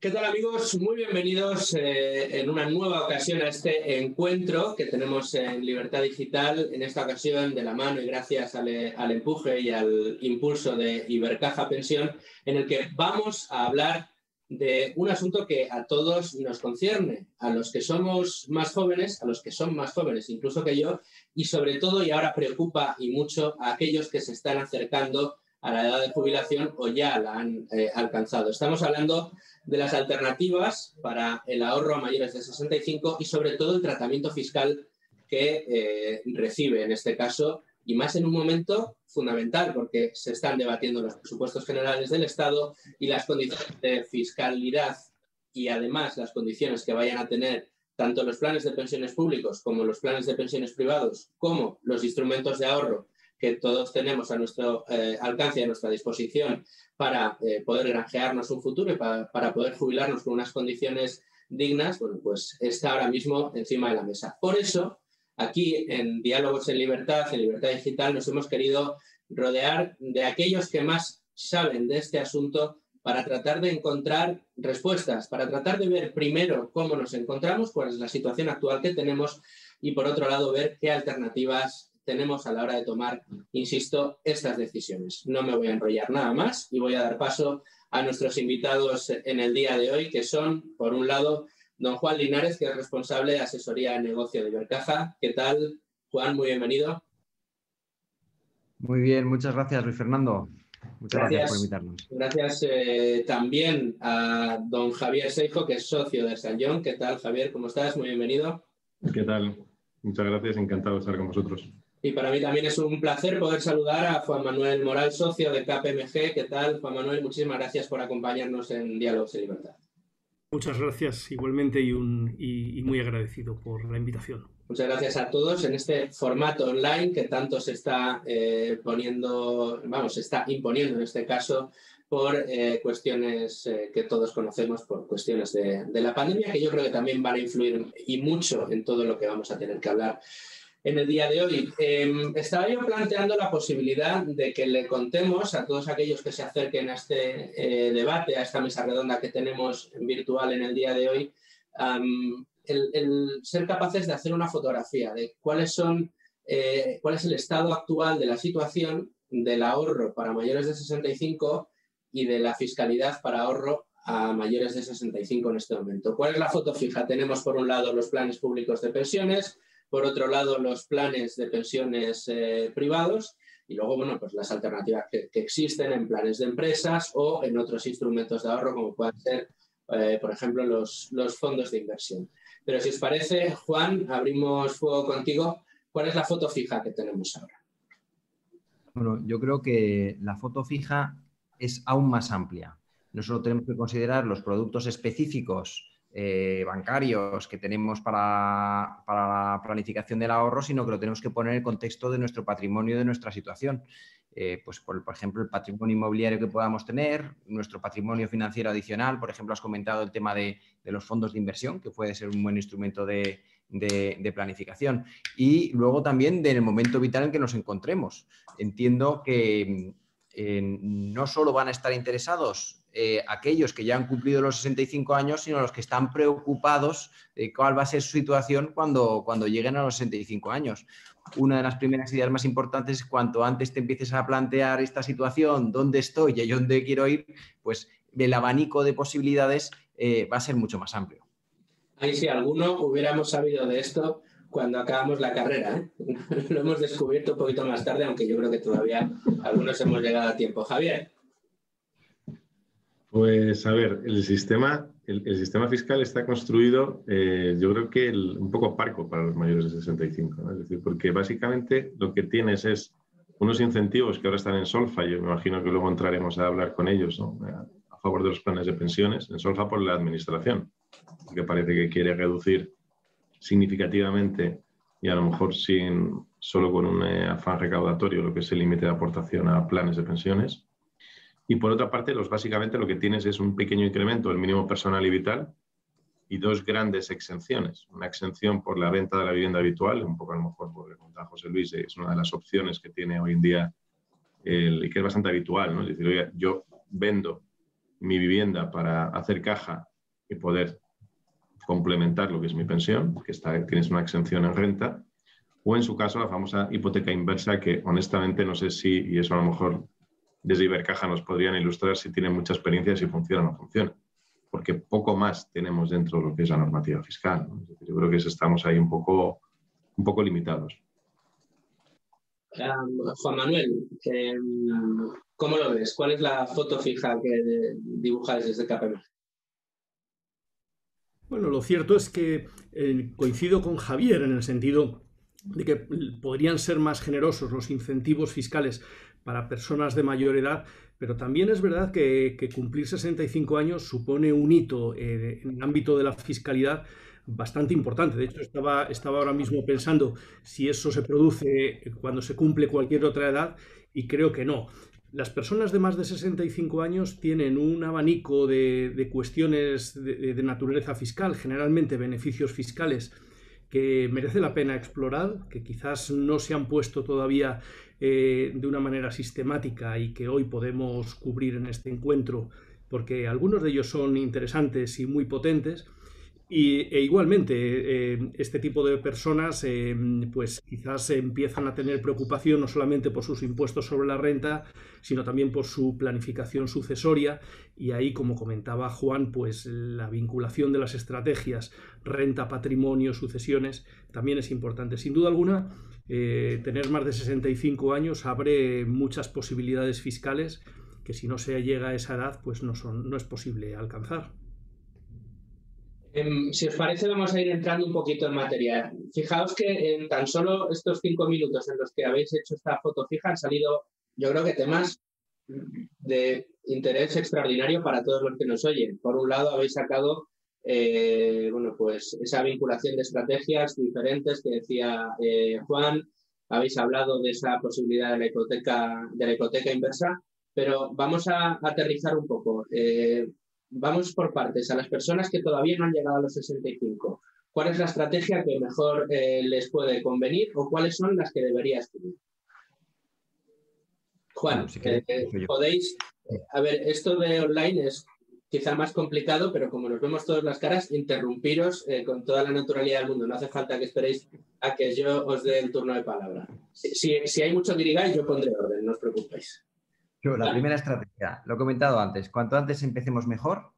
¿Qué tal, amigos? Muy bienvenidos en una nueva ocasión a este encuentro que tenemos en Libertad Digital, en esta ocasión de la mano y gracias al empuje y al impulso de Ibercaja Pensión, en el que vamos a hablar de un asunto que a todos nos concierne, a los que somos más jóvenes, a los que son más jóvenes incluso que yo, y sobre todo, y ahora preocupa y mucho, a aquellos que se están acercando a la edad de jubilación o ya la han alcanzado. Estamos hablando de las alternativas para el ahorro a mayores de 65 y sobre todo el tratamiento fiscal que recibe en este caso, y más en un momento fundamental porque se están debatiendo los presupuestos generales del Estado y las condiciones de fiscalidad y además las condiciones que vayan a tener tanto los planes de pensiones públicos como los planes de pensiones privados como los instrumentos de ahorro que todos tenemos a nuestro alcance y a nuestra disposición para poder granjearnos un futuro y para poder jubilarnos con unas condiciones dignas, bueno, pues está ahora mismo encima de la mesa. Por eso, aquí en Diálogos en Libertad Digital, nos hemos querido rodear de aquellos que más saben de este asunto para tratar de encontrar respuestas, para tratar de ver primero cómo nos encontramos, cuál es la situación actual que tenemos y, por otro lado, ver qué alternativas tenemos a la hora de tomar, insisto, estas decisiones. No me voy a enrollar nada más y voy a dar paso a nuestros invitados en el día de hoy, que son, por un lado, don Juan Linares, que es responsable de asesoría de negocio de Ibercaja. ¿Qué tal, Juan? Muy bienvenido. Muy bien, muchas gracias, Luis Fernando. Muchas gracias por invitarnos. Gracias también a don Javier Seijo, que es socio de San John. ¿Qué tal, Javier? ¿Cómo estás? Muy bienvenido. ¿Qué tal? Muchas gracias, encantado de estar con vosotros. Y para mí también es un placer poder saludar a Juan Manuel Moral, socio de KPMG. ¿Qué tal, Juan Manuel? Muchísimas gracias por acompañarnos en Diálogos en Libertad. Muchas gracias igualmente y muy agradecido por la invitación. Muchas gracias a todos en este formato online que tanto se está se está imponiendo en este caso por cuestiones que todos conocemos, por cuestiones de la pandemia, que yo creo que también van a influir y mucho en todo lo que vamos a tener que hablar en el día de hoy. Estaba yo planteando la posibilidad de que le contemos a todos aquellos que se acerquen a este debate, a esta mesa redonda que tenemos virtual en el día de hoy, el ser capaces de hacer una fotografía de cuál es el estado actual de la situación del ahorro para mayores de 65 y de la fiscalidad para ahorro a mayores de 65 en este momento. ¿Cuál es la foto fija? Tenemos por un lado los planes públicos de pensiones, por otro lado los planes de pensiones privados y luego, bueno, pues las alternativas que existen en planes de empresas o en otros instrumentos de ahorro como pueden ser, por ejemplo, los fondos de inversión. Pero si os parece, Juan, abrimos fuego contigo. ¿Cuál es la foto fija que tenemos ahora? Bueno, yo creo que la foto fija es aún más amplia. No solo tenemos que considerar los productos específicos bancarios que tenemos para la planificación del ahorro, sino que lo tenemos que poner en el contexto de nuestro patrimonio, de nuestra situación. Pues por ejemplo, el patrimonio inmobiliario que podamos tener, nuestro patrimonio financiero adicional. Por ejemplo, has comentado el tema de los fondos de inversión, que puede ser un buen instrumento de planificación. Y luego también del momento vital en que nos encontremos. Entiendo que no solo van a estar interesados aquellos que ya han cumplido los 65 años, sino los que están preocupados de cuál va a ser su situación cuando lleguen a los 65 años. Una de las primeras ideas más importantes es cuanto antes te empieces a plantear esta situación, dónde estoy y a dónde quiero ir, pues el abanico de posibilidades va a ser mucho más amplio. Ahí si alguno hubiéramos sabido de esto cuando acabamos la carrera, ¿eh? Lo hemos descubierto un poquito más tarde, aunque yo creo que todavía algunos hemos llegado a tiempo. Javier. Pues a ver, el sistema fiscal está construido, yo creo que un poco parco para los mayores de 65, ¿no? Es decir, porque básicamente lo que tienes es unos incentivos que ahora están en Solfa, yo me imagino que luego entraremos a hablar con ellos, ¿no? A favor de los planes de pensiones, en Solfa por la administración, que parece que quiere reducir significativamente y a lo mejor solo con un afán recaudatorio lo que es el límite de aportación a planes de pensiones. Y por otra parte, básicamente lo que tienes es un pequeño incremento del mínimo personal y vital y dos grandes exenciones. Una exención por la venta de la vivienda habitual, un poco a lo mejor por lo que contaba José Luis, es una de las opciones que tiene hoy en día y que es bastante habitual, ¿no? Es decir, oye, yo vendo mi vivienda para hacer caja y poder complementar lo que es mi pensión, que tienes una exención en renta, o en su caso la famosa hipoteca inversa, que honestamente no sé si, y eso a lo mejor desde Ibercaja nos podrían ilustrar si tienen mucha experiencia, si funciona o no funciona, porque poco más tenemos dentro de lo que es la normativa fiscal, ¿no? Es decir, yo creo que estamos ahí un poco limitados. Juan Manuel, ¿cómo lo ves? ¿Cuál es la foto fija que dibujáis desde KPMG? Bueno, lo cierto es que coincido con Javier en el sentido de que podrían ser más generosos los incentivos fiscales para personas de mayor edad, pero también es verdad que cumplir 65 años supone un hito en el ámbito de la fiscalidad bastante importante. De hecho, estaba ahora mismo pensando si eso se produce cuando se cumple cualquier otra edad y creo que no. Las personas de más de 65 años tienen un abanico de cuestiones de naturaleza fiscal, generalmente beneficios fiscales, que merece la pena explorar, que quizás no se han puesto todavía de una manera sistemática y que hoy podemos cubrir en este encuentro, porque algunos de ellos son interesantes y muy potentes. E igualmente, este tipo de personas pues quizás empiezan a tener preocupación no solamente por sus impuestos sobre la renta, sino también por su planificación sucesoria, y ahí, como comentaba Juan, pues la vinculación de las estrategias renta, patrimonio, sucesiones también es importante. Sin duda alguna, tener más de 65 años abre muchas posibilidades fiscales que si no se llega a esa edad pues no es posible alcanzar. Si os parece, vamos a ir entrando un poquito en materia. Fijaos que en tan solo estos 5 minutos en los que habéis hecho esta foto fija han salido, yo creo que temas de interés extraordinario para todos los que nos oyen. Por un lado, habéis sacado bueno, pues esa vinculación de estrategias diferentes que decía Juan. Habéis hablado de esa posibilidad de la hipoteca inversa, pero vamos a aterrizar un poco. Vamos por partes. A las personas que todavía no han llegado a los 65, ¿cuál es la estrategia que mejor les puede convenir o cuáles son las que debería estudiar? Juan, bueno, si queréis, podéis... A ver, esto de online es quizá más complicado, pero como nos vemos todas las caras, interrumpiros con toda la naturalidad del mundo. No hace falta que esperéis a que yo os dé el turno de palabra. Si hay mucho guirigay, yo pondré orden, no os preocupéis. La primera estrategia, lo he comentado antes, cuanto antes empecemos mejor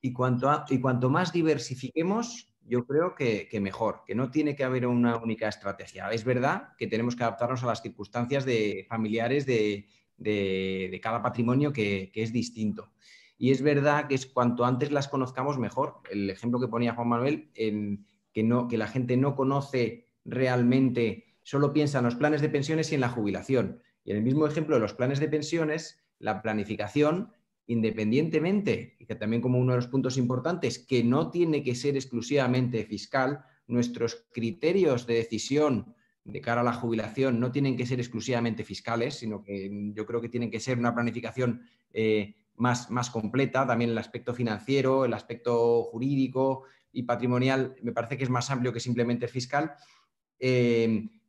y cuanto más diversifiquemos, yo creo que mejor, que no tiene que haber una única estrategia. Es verdad que tenemos que adaptarnos a las circunstancias familiares de cada patrimonio que es distinto. Y es verdad que cuanto antes las conozcamos mejor. El ejemplo que ponía Juan Manuel, que la gente no conoce realmente, solo piensa en los planes de pensiones y en la jubilación. Y en el mismo ejemplo de los planes de pensiones, la planificación, independientemente, y que también como uno de los puntos importantes, que no tiene que ser exclusivamente fiscal, nuestros criterios de decisión de cara a la jubilación no tienen que ser exclusivamente fiscales, sino que yo creo que tienen que ser una planificación más completa. También el aspecto financiero, el aspecto jurídico y patrimonial me parece que es más amplio que simplemente el fiscal.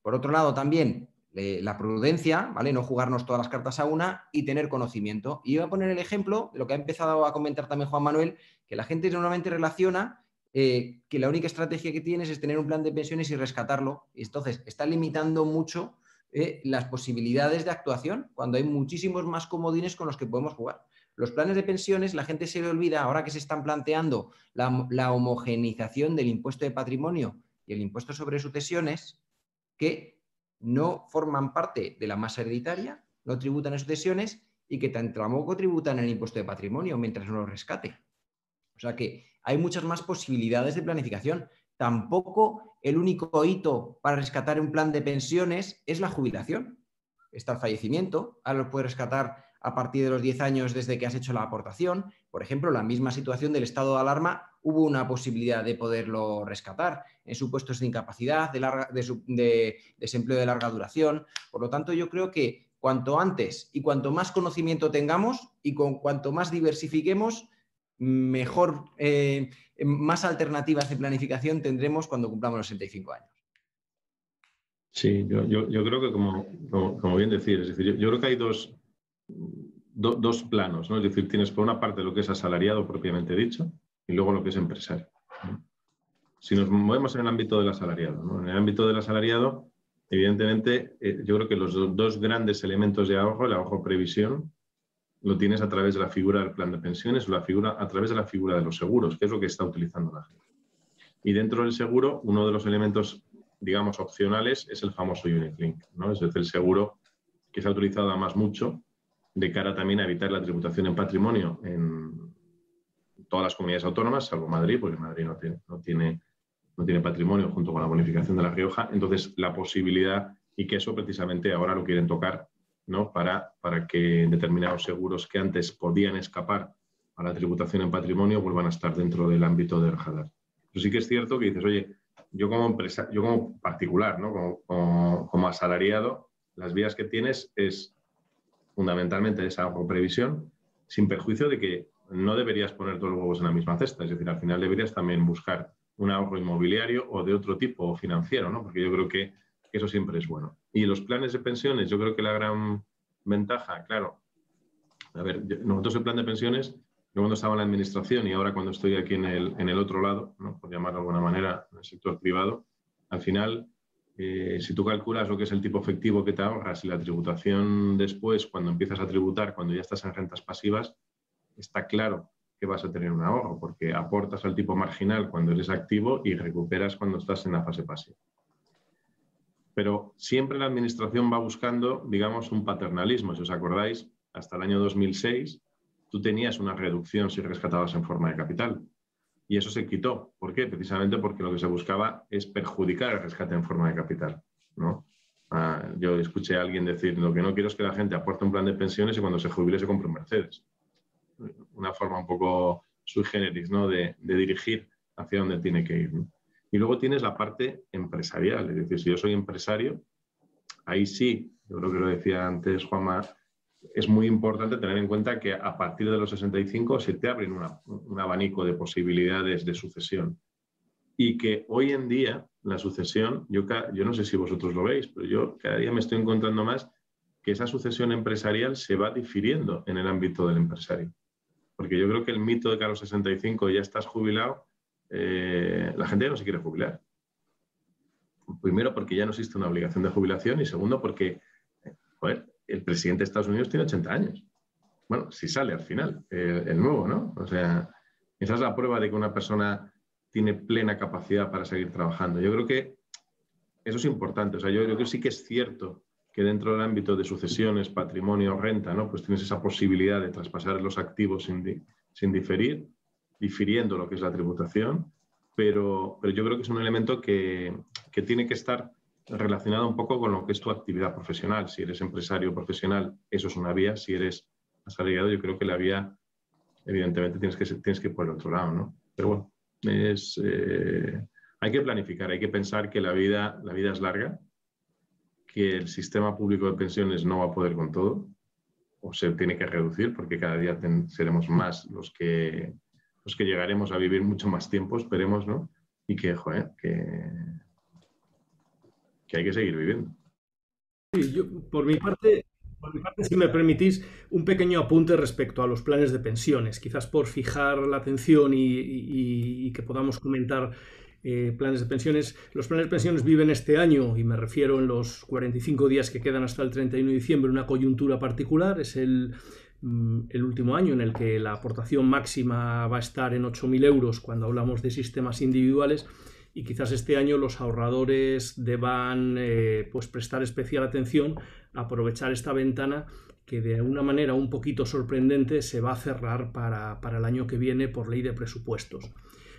Por otro lado, también la prudencia, ¿vale? No jugarnos todas las cartas a una y tener conocimiento. Y voy a poner el ejemplo de lo que ha empezado a comentar también Juan Manuel, que la gente normalmente relaciona que la única estrategia que tienes es tener un plan de pensiones y rescatarlo. Y entonces está limitando mucho las posibilidades de actuación cuando hay muchísimos más comodines con los que podemos jugar. Los planes de pensiones, la gente se le olvida, ahora que se están planteando la homogeneización del impuesto de patrimonio y el impuesto sobre sucesiones, que no forman parte de la masa hereditaria, no tributan en sucesiones y que tampoco tributan en el impuesto de patrimonio mientras no lo rescate. O sea que hay muchas más posibilidades de planificación. Tampoco el único hito para rescatar un plan de pensiones es la jubilación. Está el fallecimiento, ahora lo puedes rescatar a partir de los 10 años desde que has hecho la aportación. Por ejemplo, la misma situación del estado de alarma, hubo una posibilidad de poderlo rescatar en supuestos de incapacidad, de desempleo de larga duración. Por lo tanto, yo creo que cuanto antes y cuanto más conocimiento tengamos y cuanto más diversifiquemos, mejor, más alternativas de planificación tendremos cuando cumplamos los 65 años. Sí, yo creo que como bien decir, es decir, yo creo que hay dos planos, ¿no? Es decir, tienes por una parte lo que es asalariado propiamente dicho, y luego lo que es empresario. Si nos movemos en el ámbito del asalariado, ¿no? En el ámbito del asalariado, evidentemente, yo creo que los dos grandes elementos de ahorro, el ahorro previsión, lo tienes a través de la figura del plan de pensiones o a través de la figura de los seguros, que es lo que está utilizando la gente. Y dentro del seguro, uno de los elementos, digamos, opcionales es el famoso Unit Link, ¿no? Es decir, el seguro que se ha utilizado además mucho de cara también a evitar la tributación en patrimonio en todas las comunidades autónomas, salvo Madrid, porque Madrid no tiene patrimonio junto con la bonificación de La Rioja. Entonces, la posibilidad, y que eso precisamente ahora lo quieren tocar, ¿no? Para que determinados seguros que antes podían escapar a la tributación en patrimonio vuelvan a estar dentro del ámbito del radar. Pero sí que es cierto que dices, oye, yo como particular, ¿no? Como asalariado, las vías que tienes es fundamentalmente esa ahorro previsión, sin perjuicio de que no deberías poner todos los huevos en la misma cesta. Es decir, al final deberías también buscar un ahorro inmobiliario o de otro tipo, o financiero, ¿no? Porque yo creo que eso siempre es bueno. Y los planes de pensiones, yo creo que la gran ventaja, claro, a ver, nosotros el plan de pensiones, yo cuando estaba en la administración y ahora cuando estoy aquí en el otro lado, ¿no? Por llamarlo de alguna manera, en el sector privado, al final, si tú calculas lo que es el tipo efectivo que te ahorras y la tributación después, cuando empiezas a tributar, cuando ya estás en rentas pasivas, está claro que vas a tener un ahorro, porque aportas al tipo marginal cuando eres activo y recuperas cuando estás en la fase pasiva. Pero siempre la administración va buscando, digamos, un paternalismo. Si os acordáis, hasta el año 2006 tú tenías una reducción si rescatabas en forma de capital. Y eso se quitó. ¿Por qué? Precisamente porque lo que se buscaba es perjudicar el rescate en forma de capital, ¿no? Yo escuché a alguien decir, lo que no quiero es que la gente aporte un plan de pensiones y cuando se jubile se compre un Mercedes. Una forma un poco sui generis, ¿no? de dirigir hacia dónde tiene que ir, ¿no? Y luego tienes la parte empresarial, es decir, si yo soy empresario, ahí sí, yo creo que lo decía antes Juanma, es muy importante tener en cuenta que a partir de los 65 se te abren un abanico de posibilidades de sucesión. Y que hoy en día la sucesión, yo no sé si vosotros lo veis, pero yo cada día me estoy encontrando más que esa sucesión empresarial se va difiriendo en el ámbito del empresario. Porque yo creo que el mito de que a los 65 ya estás jubilado, la gente ya no se quiere jubilar. Primero porque ya no existe una obligación de jubilación y segundo porque, joder, el presidente de Estados Unidos tiene 80 años. Bueno, si sale al final, el nuevo, ¿no? O sea, esa es la prueba de que una persona tiene plena capacidad para seguir trabajando. Yo creo que eso es importante. O sea, yo creo que sí que es cierto que dentro del ámbito de sucesiones, patrimonio, renta, ¿no? Pues tienes esa posibilidad de traspasar los activos sin diferir, difiriendo lo que es la tributación, pero yo creo que es un elemento que tiene que estar relacionado un poco con lo que es tu actividad profesional. Si eres empresario profesional, eso es una vía. Si eres asalariado, yo creo que la vía, evidentemente, tienes que ir por el otro lado, ¿no? Pero bueno, hay que planificar, hay que pensar que la vida es larga, que el sistema público de pensiones no va a poder con todo, o se tiene que reducir, porque cada día seremos más los que llegaremos a vivir mucho más tiempo, esperemos, ¿no? Y que, joder, que hay que seguir viviendo. Sí, yo, por mi parte, si me permitís, un pequeño apunte respecto a los planes de pensiones, quizás por fijar la atención y que podamos comentar planes de pensiones. Los planes de pensiones viven este año, y me refiero en los 45 días que quedan hasta el 31 de diciembre, una coyuntura particular. Es el último año en el que la aportación máxima va a estar en 8.000 euros cuando hablamos de sistemas individuales. Y quizás este año los ahorradores deban pues prestar especial atención a aprovechar esta ventana que de una manera un poquito sorprendente se va a cerrar para el año que viene por ley de presupuestos.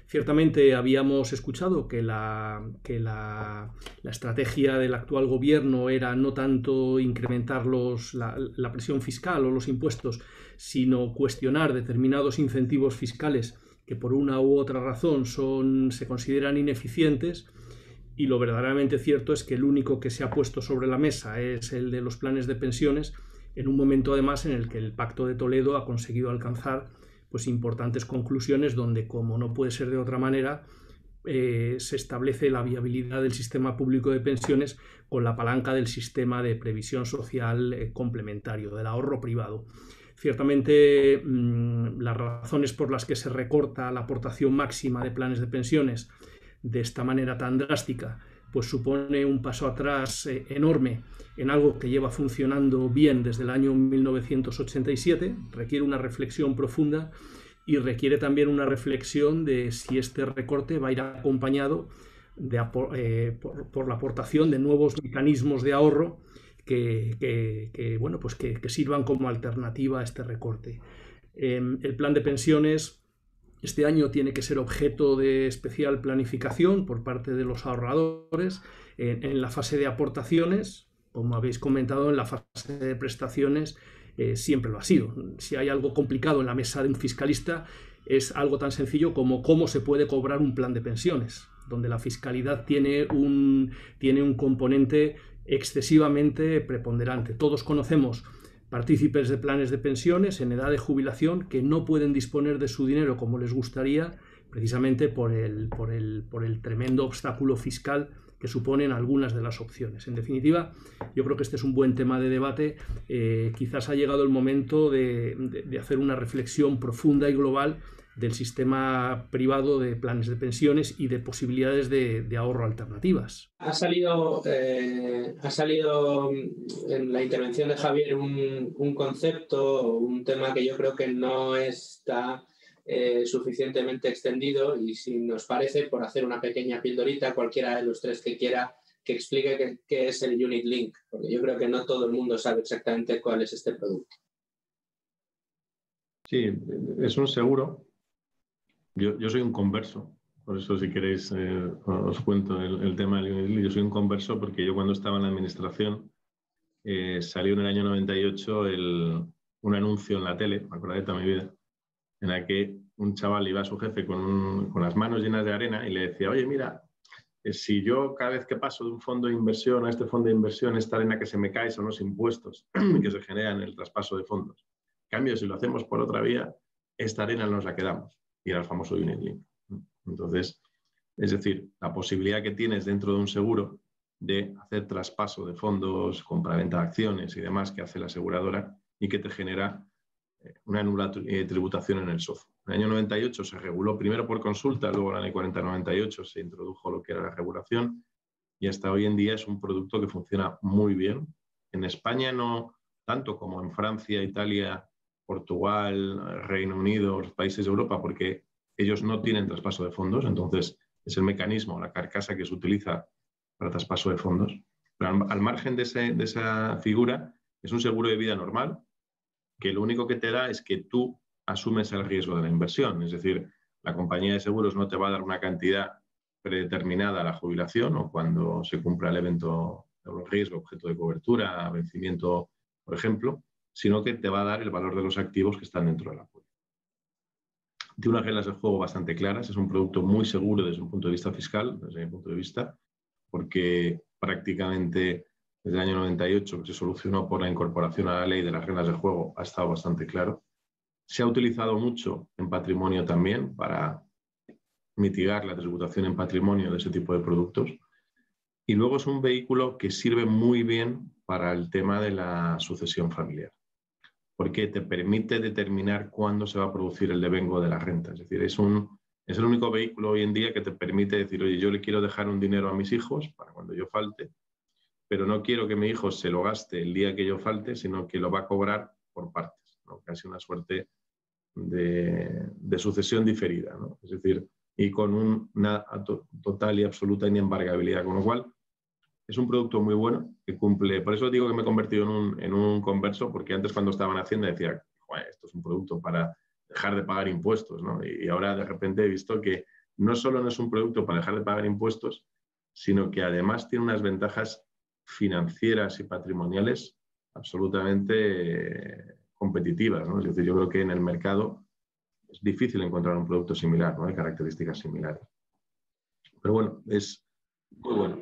Ciertamente habíamos escuchado que la estrategia del actual gobierno era no tanto incrementar la presión fiscal o los impuestos, sino cuestionar determinados incentivos fiscales que por una u otra razón se consideran ineficientes, y lo verdaderamente cierto es que el único que se ha puesto sobre la mesa es el de los planes de pensiones, en un momento además en el que el Pacto de Toledo ha conseguido alcanzar pues importantes conclusiones donde, como no puede ser de otra manera, se establece la viabilidad del sistema público de pensiones con la palanca del sistema de previsión social complementario, del ahorro privado. Ciertamente, las razones por las que se recorta la aportación máxima de planes de pensiones de esta manera tan drástica, pues supone un paso atrás enorme en algo que lleva funcionando bien desde el año 1987, requiere una reflexión profunda y requiere también una reflexión de si este recorte va a ir acompañado por la aportación de nuevos mecanismos de ahorro bueno, pues que sirvan como alternativa a este recorte. El plan de pensiones este año tiene que ser objeto de especial planificación por parte de los ahorradores en la fase de aportaciones. Como habéis comentado, en la fase de prestaciones siempre lo ha sido. Si hay algo complicado en la mesa de un fiscalista, es algo tan sencillo como cómo se puede cobrar un plan de pensiones, donde la fiscalidad tiene un componente excesivamente preponderante. Todos conocemos partícipes de planes de pensiones en edad de jubilación que no pueden disponer de su dinero como les gustaría, precisamente por el tremendo obstáculo fiscal que suponen algunas de las opciones. En definitiva, yo creo que este es un buen tema de debate. Quizás ha llegado el momento de hacer una reflexión profunda y global del sistema privado de planes de pensiones y de posibilidades de ahorro alternativas. Ha salido en la intervención de Javier un concepto, un tema que yo creo que no está suficientemente extendido, y si nos parece, por hacer una pequeña pildorita, cualquiera de los tres que quiera, que explique qué es el Unit Link, porque yo creo que no todo el mundo sabe exactamente cuál es este producto. Sí, es un seguro. Yo soy un converso, por eso si queréis os cuento el tema del Unit Link. Yo soy un converso porque yo cuando estaba en la administración salió en el año 98 un anuncio en la tele, me acordaré toda mi vida, en el que un chaval iba a su jefe con las manos llenas de arena y le decía: oye, mira, si yo cada vez que paso de un fondo de inversión a este fondo de inversión, esta arena que se me cae son los impuestos que se generan en el traspaso de fondos. En cambio, si lo hacemos por otra vía, esta arena nos la quedamos. Y era el famoso Unit Link. Entonces, es decir, la posibilidad que tienes dentro de un seguro de hacer traspaso de fondos, compraventa de acciones y demás que hace la aseguradora y que te genera una nula tributación en el socio. En el año 98 se reguló primero por consulta, luego en el año 40-98 se introdujo lo que era la regulación y hasta hoy en día es un producto que funciona muy bien. En España no tanto como en Francia, Italia, Portugal, Reino Unido, los países de Europa, porque ellos no tienen traspaso de fondos, entonces es el mecanismo, la carcasa que se utiliza para traspaso de fondos. Pero al margen de esa figura, es un seguro de vida normal, que lo único que te da es que tú asumes el riesgo de la inversión. Es decir, la compañía de seguros no te va a dar una cantidad predeterminada a la jubilación o cuando se cumpla el evento de riesgo, objeto de cobertura, vencimiento, por ejemplo, sino que te va a dar el valor de los activos que están dentro de la póliza. Tiene unas reglas de juego bastante claras, es un producto muy seguro desde un punto de vista fiscal, desde mi punto de vista, porque prácticamente desde el año 98, que se solucionó por la incorporación a la ley de las reglas de juego, ha estado bastante claro. Se ha utilizado mucho en patrimonio también para mitigar la tributación en patrimonio de ese tipo de productos. Y luego es un vehículo que sirve muy bien para el tema de la sucesión familiar, porque te permite determinar cuándo se va a producir el devengo de la renta. Es decir, es el único vehículo hoy en día que te permite decir: oye, yo le quiero dejar un dinero a mis hijos para cuando yo falte, pero no quiero que mi hijo se lo gaste el día que yo falte, sino que lo va a cobrar por partes, ¿no? Casi una suerte de sucesión diferida, ¿no? Es decir, y con una total y absoluta inembargabilidad, con lo cual es un producto muy bueno que cumple. Por eso digo que me he convertido en un converso, porque antes cuando estaba en Hacienda decía: esto es un producto para dejar de pagar impuestos, ¿no? Y ahora de repente he visto que no solo no es un producto para dejar de pagar impuestos, sino que además tiene unas ventajas financieras y patrimoniales absolutamente competitivas, ¿no? Es decir, yo creo que en el mercado es difícil encontrar un producto similar, ¿no? De características similares. Pero bueno, es muy bueno.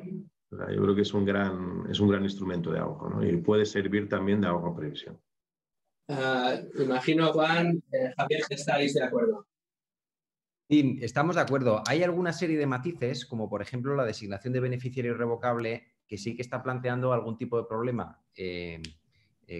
O sea, yo creo que es un gran instrumento de ahorro, ¿no? Y puede servir también de ahorro previsión. Imagino, Juan, Javier, que estáis de acuerdo. Sí, estamos de acuerdo. Hay alguna serie de matices, como por ejemplo la designación de beneficiario irrevocable, que sí que está planteando algún tipo de problema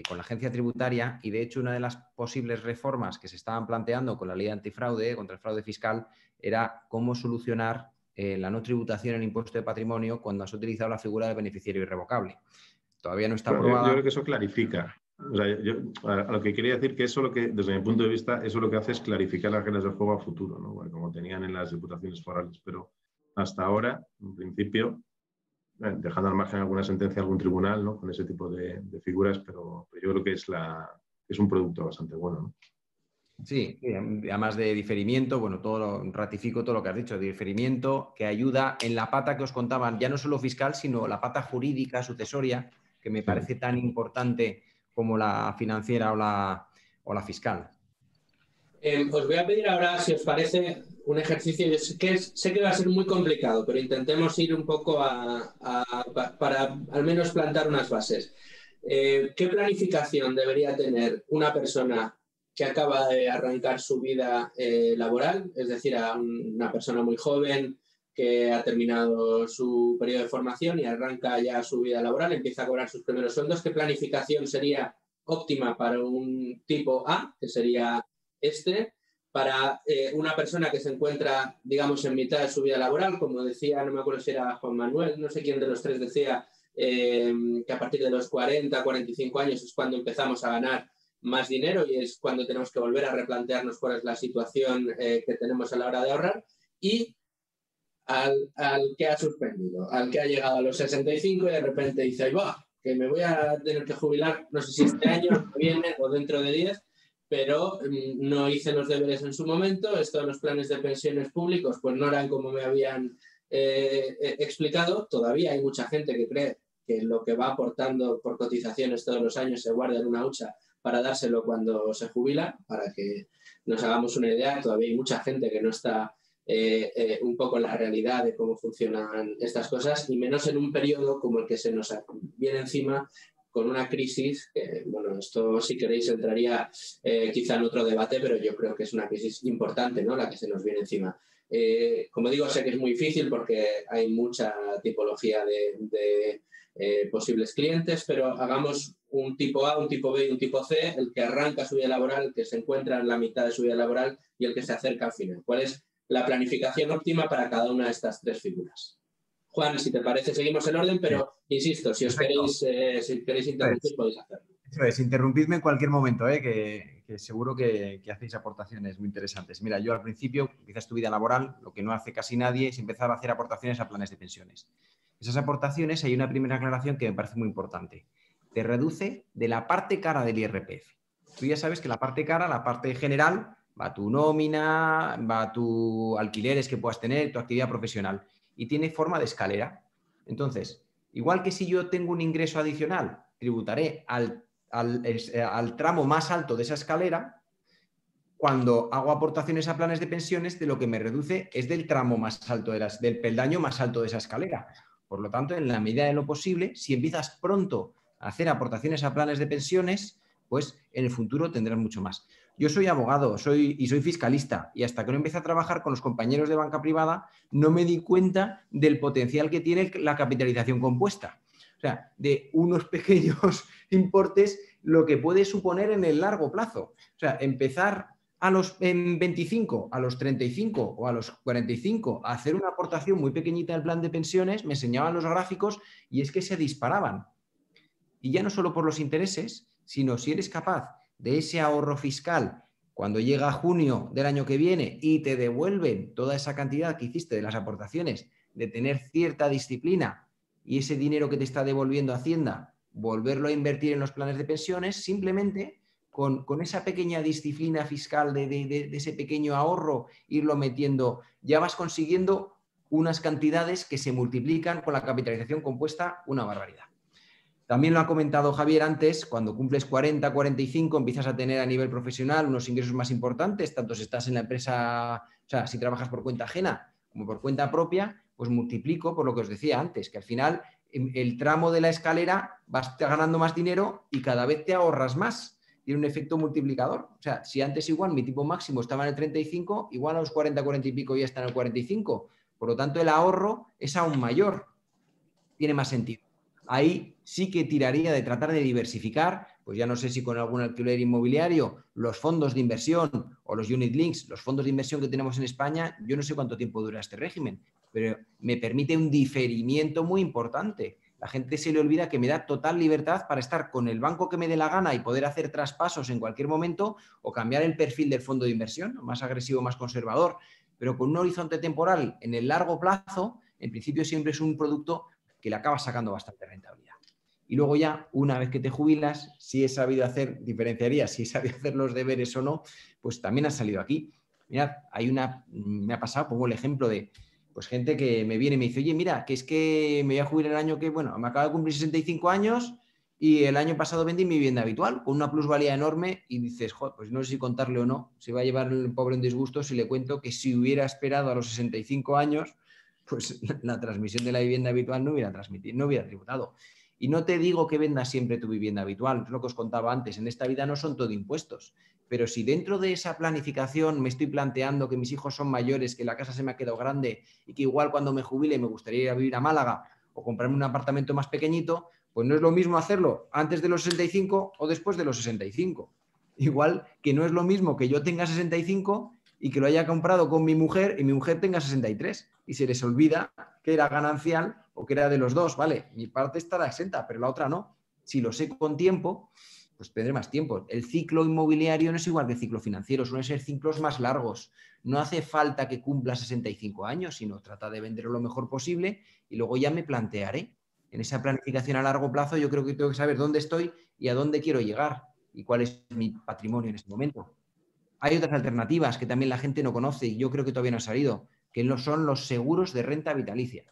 con la agencia tributaria y, de hecho, una de las posibles reformas que se estaban planteando con la ley antifraude, contra el fraude fiscal, era cómo solucionar la no tributación en impuesto de patrimonio cuando has utilizado la figura del beneficiario irrevocable. Todavía no está aprobada. Yo creo que eso clarifica. O sea, a lo que quería decir que eso lo que, desde mi punto de vista, eso lo que hace es clarificar las reglas del juego a futuro, ¿no? Bueno, como tenían en las diputaciones forales. Pero hasta ahora, en principio, dejando al margen alguna sentencia de algún tribunal, ¿no? Con ese tipo de figuras, pero yo creo que es un producto bastante bueno, ¿no? Sí, además de diferimiento, bueno, ratifico todo lo que has dicho, de diferimiento que ayuda en la pata que os contaban, ya no solo fiscal, sino la pata jurídica, sucesoria, que me parece tan importante como la financiera o la fiscal. Os voy a pedir ahora, si os parece, un ejercicio. Yo sé que va a ser muy complicado, pero intentemos ir un poco para al menos plantar unas bases. ¿Qué planificación debería tener una persona que acaba de arrancar su vida laboral? Es decir, a una persona muy joven que ha terminado su periodo de formación y arranca ya su vida laboral, empieza a cobrar sus primeros sueldos. ¿Qué planificación sería óptima para un tipo A, que sería para una persona que se encuentra, digamos, en mitad de su vida laboral? Como decía, no me acuerdo si era Juan Manuel, no sé quién de los tres decía que a partir de los 40, 45 años es cuando empezamos a ganar más dinero y es cuando tenemos que volver a replantearnos cuál es la situación que tenemos a la hora de ahorrar. Y al que ha suspendido, al que ha llegado a los 65 y de repente dice, ¡ay, va! Que me voy a tener que jubilar, no sé si este año, el que viene o dentro de 10, pero no hice los deberes en su momento. Esto de los planes de pensiones públicos pues no eran como me habían explicado. Todavía hay mucha gente que cree que lo que va aportando por cotizaciones todos los años se guarda en una hucha para dárselo cuando se jubila. Para que nos hagamos una idea, todavía hay mucha gente que no está un poco en la realidad de cómo funcionan estas cosas, y menos en un periodo como el que se nos viene encima, con una crisis que, bueno, esto si queréis entraría quizá en otro debate, pero yo creo que es una crisis importante, ¿no?, la que se nos viene encima. Como digo, sé que es muy difícil porque hay mucha tipología de posibles clientes, pero hagamos un tipo A, un tipo B y un tipo C, el que arranca su vida laboral, el que se encuentra en la mitad de su vida laboral y el que se acerca al final. ¿Cuál es la planificación óptima para cada una de estas tres figuras? Juan, si te parece, seguimos el orden, pero insisto, si os queréis interrumpir, podéis hacerlo. Eso es, interrumpidme en cualquier momento, que seguro que hacéis aportaciones muy interesantes. Mira, yo al principio, empiezas tu vida laboral, lo que no hace casi nadie es empezar a hacer aportaciones a planes de pensiones. Esas aportaciones, hay una primera aclaración que me parece muy importante. Te reduce de la parte cara del IRPF. Tú ya sabes que la parte cara, la parte general, va tu nómina, va tu alquileres que puedas tener, tu actividad profesional, y tiene forma de escalera. Entonces, igual que si yo tengo un ingreso adicional, tributaré al tramo más alto de esa escalera. Cuando hago aportaciones a planes de pensiones, de lo que me reduce es del tramo más alto, del peldaño más alto de esa escalera. Por lo tanto, en la medida de lo posible, si empiezas pronto a hacer aportaciones a planes de pensiones, pues en el futuro tendrás mucho más. Yo soy abogado y soy fiscalista, y hasta que no empecé a trabajar con los compañeros de banca privada no me di cuenta del potencial que tiene la capitalización compuesta. O sea, de unos pequeños importes, lo que puede suponer en el largo plazo. O sea, empezar en 25, a los 35 o a los 45 a hacer una aportación muy pequeñita al plan de pensiones, me enseñaban los gráficos y es que se disparaban. Y ya no solo por los intereses, sino si eres capaz de ese ahorro fiscal cuando llega junio del año que viene y te devuelven toda esa cantidad que hiciste de las aportaciones, de tener cierta disciplina y ese dinero que te está devolviendo Hacienda, volverlo a invertir en los planes de pensiones, simplemente con esa pequeña disciplina fiscal de ese pequeño ahorro, irlo metiendo, ya vas consiguiendo unas cantidades que se multiplican con la capitalización compuesta, una barbaridad. También lo ha comentado Javier antes, cuando cumples 40, 45, empiezas a tener a nivel profesional unos ingresos más importantes, tanto si estás en la empresa, o sea, si trabajas por cuenta ajena como por cuenta propia, pues multiplico por lo que os decía antes, que al final el tramo de la escalera vas ganando más dinero y cada vez te ahorras más. Tiene un efecto multiplicador. O sea, si antes igual mi tipo máximo estaba en el 35, igual a los 40, 40 y pico ya está en el 45. Por lo tanto, el ahorro es aún mayor. Tiene más sentido. Ahí sí que tiraría de tratar de diversificar, pues ya no sé si con algún alquiler inmobiliario, los fondos de inversión o los unit links, los fondos de inversión que tenemos en España, yo no sé cuánto tiempo dura este régimen, pero me permite un diferimiento muy importante. La gente se le olvida que me da total libertad para estar con el banco que me dé la gana y poder hacer traspasos en cualquier momento o cambiar el perfil del fondo de inversión, más agresivo, más conservador, pero con un horizonte temporal en el largo plazo, en principio siempre es un producto que le acaba sacando bastante rentabilidad. Y luego ya, una vez que te jubilas, si he sabido hacer, diferenciaría si he sabido hacer los deberes o no, pues también ha salido aquí. Mirad, me ha pasado, pongo el ejemplo de pues gente que me viene y me dice, oye, mira, que es que me voy a jubilar el año que, bueno, me acabo de cumplir 65 años y el año pasado vendí mi vivienda habitual con una plusvalía enorme y dices, joder, pues no sé si contarle o no, se va a llevar el pobre en disgusto si le cuento que si hubiera esperado a los 65 años, pues la transmisión de la vivienda habitual no hubiera tributado. Y no te digo que vendas siempre tu vivienda habitual, es lo que os contaba antes, en esta vida no son todo impuestos. Pero si dentro de esa planificación me estoy planteando que mis hijos son mayores, que la casa se me ha quedado grande y que igual cuando me jubile me gustaría ir a vivir a Málaga o comprarme un apartamento más pequeñito, pues no es lo mismo hacerlo antes de los 65 o después de los 65. Igual que no es lo mismo que yo tenga 65 y que lo haya comprado con mi mujer y mi mujer tenga 63 y se les olvida que era ganancial o que era de los dos, ¿vale? Mi parte estará exenta, pero la otra no. Si lo sé con tiempo, pues tendré más tiempo. El ciclo inmobiliario no es igual que el ciclo financiero, suelen ser ciclos más largos. No hace falta que cumpla 65 años, sino trata de venderlo lo mejor posible y luego ya me plantearé. En esa planificación a largo plazo yo creo que tengo que saber dónde estoy y a dónde quiero llegar y cuál es mi patrimonio en este momento. Hay otras alternativas que también la gente no conoce y yo creo que todavía no han salido, que no son los seguros de renta vitalicia.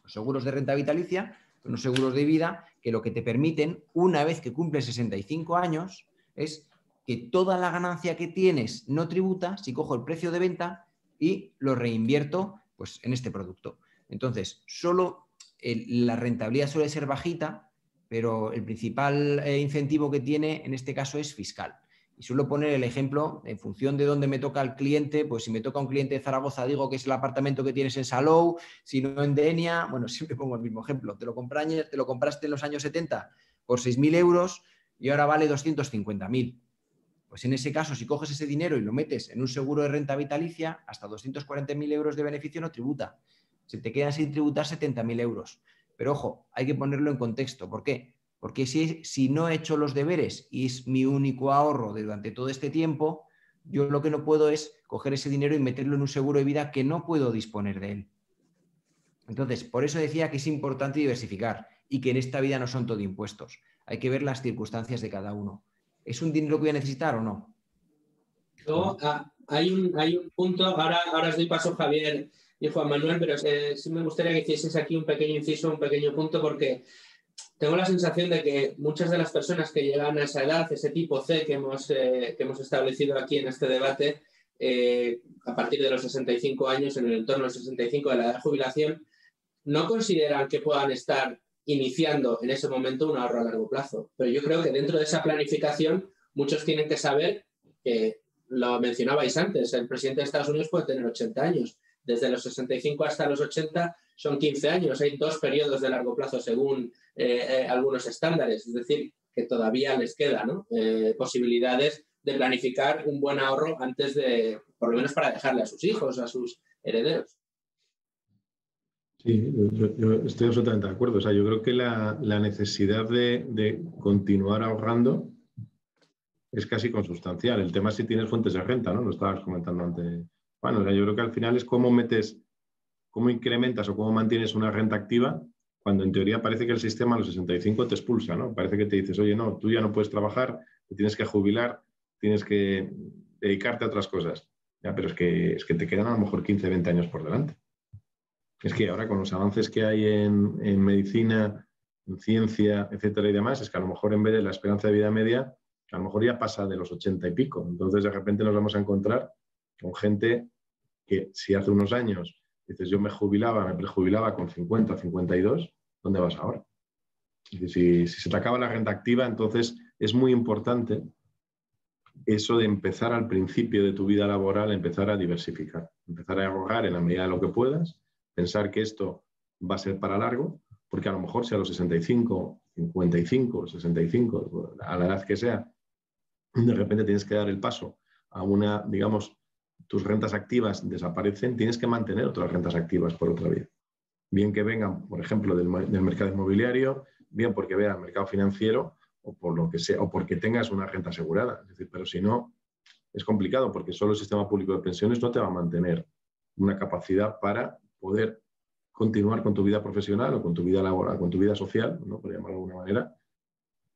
Los seguros de renta vitalicia son los seguros de vida que lo que te permiten, una vez que cumples 65 años, es que toda la ganancia que tienes no tributa si cojo el precio de venta y lo reinvierto pues, en este producto. Entonces, solo la rentabilidad suele ser bajita, pero el principal incentivo que tiene en este caso es fiscal. Y suelo poner el ejemplo, en función de dónde me toca el cliente, pues si me toca un cliente de Zaragoza, digo que es el apartamento que tienes en Salou, si no en Denia, bueno, siempre pongo el mismo ejemplo. Te lo compraste en los años 70 por 6.000 euros y ahora vale 250.000. Pues en ese caso, si coges ese dinero y lo metes en un seguro de renta vitalicia, hasta 240.000 euros de beneficio no tributa. Se te quedan sin tributar 70.000 euros. Pero ojo, hay que ponerlo en contexto. ¿Por qué? Porque si no he hecho los deberes y es mi único ahorro durante todo este tiempo, yo lo que no puedo es coger ese dinero y meterlo en un seguro de vida que no puedo disponer de él. Entonces, por eso decía que es importante diversificar y que en esta vida no son todo impuestos. Hay que ver las circunstancias de cada uno. ¿Es un dinero que voy a necesitar o no? Luego, hay un punto, ahora os doy paso Javier y Juan Manuel, pero sí me gustaría que hicieseis aquí un pequeño inciso, un pequeño punto, porque tengo la sensación de que muchas de las personas que llegan a esa edad, ese tipo C que hemos establecido aquí en este debate, a partir de los 65 años, en el entorno de los 65 de la edad de jubilación, no consideran que puedan estar iniciando en ese momento un ahorro a largo plazo. Pero yo creo que dentro de esa planificación muchos tienen que saber que, lo mencionabais antes, el presidente de Estados Unidos puede tener 80 años. Desde los 65 hasta los 80 son 15 años. Hay 2 periodos de largo plazo según algunos estándares. Es decir, que todavía les queda, ¿no? Posibilidades de planificar un buen ahorro antes de, por lo menos para dejarle a sus hijos, a sus herederos. Sí, yo estoy absolutamente de acuerdo. O sea, yo creo que la necesidad de continuar ahorrando es casi consustancial. El tema es si tienes fuentes de renta, ¿no? Lo estabas comentando antes. Bueno, o sea, yo creo que al final es cómo incrementas o cómo mantienes una renta activa cuando en teoría parece que el sistema a los 65 te expulsa, ¿no? Parece que te dices, oye, no, tú ya no puedes trabajar, te tienes que jubilar, tienes que dedicarte a otras cosas. Ya, pero es que te quedan a lo mejor 15, 20 años por delante. Es que ahora con los avances que hay en medicina, en ciencia, etcétera y demás, es que a lo mejor en vez de la esperanza de vida media, a lo mejor ya pasa de los 80 y pico. Entonces de repente nos vamos a encontrar con gente que si hace unos años dices yo me prejubilaba con 50, 52, ¿dónde vas ahora? Si se te acaba la renta activa, entonces es muy importante eso de empezar al principio de tu vida laboral, empezar a diversificar, empezar a ahorrar en la medida de lo que puedas, pensar que esto va a ser para largo, porque a lo mejor si a los 65 55, 65, a la edad que sea, de repente tienes que dar el paso a una, digamos, tus rentas activas desaparecen, tienes que mantener otras rentas activas por otra vía. Bien que vengan, por ejemplo, del mercado inmobiliario, bien porque veas el mercado financiero o por lo que sea, o porque tengas una renta asegurada. Es decir, pero si no, es complicado porque solo el sistema público de pensiones no te va a mantener una capacidad para poder continuar con tu vida profesional o con tu vida laboral, con tu vida social, ¿no? Por llamarlo de alguna manera,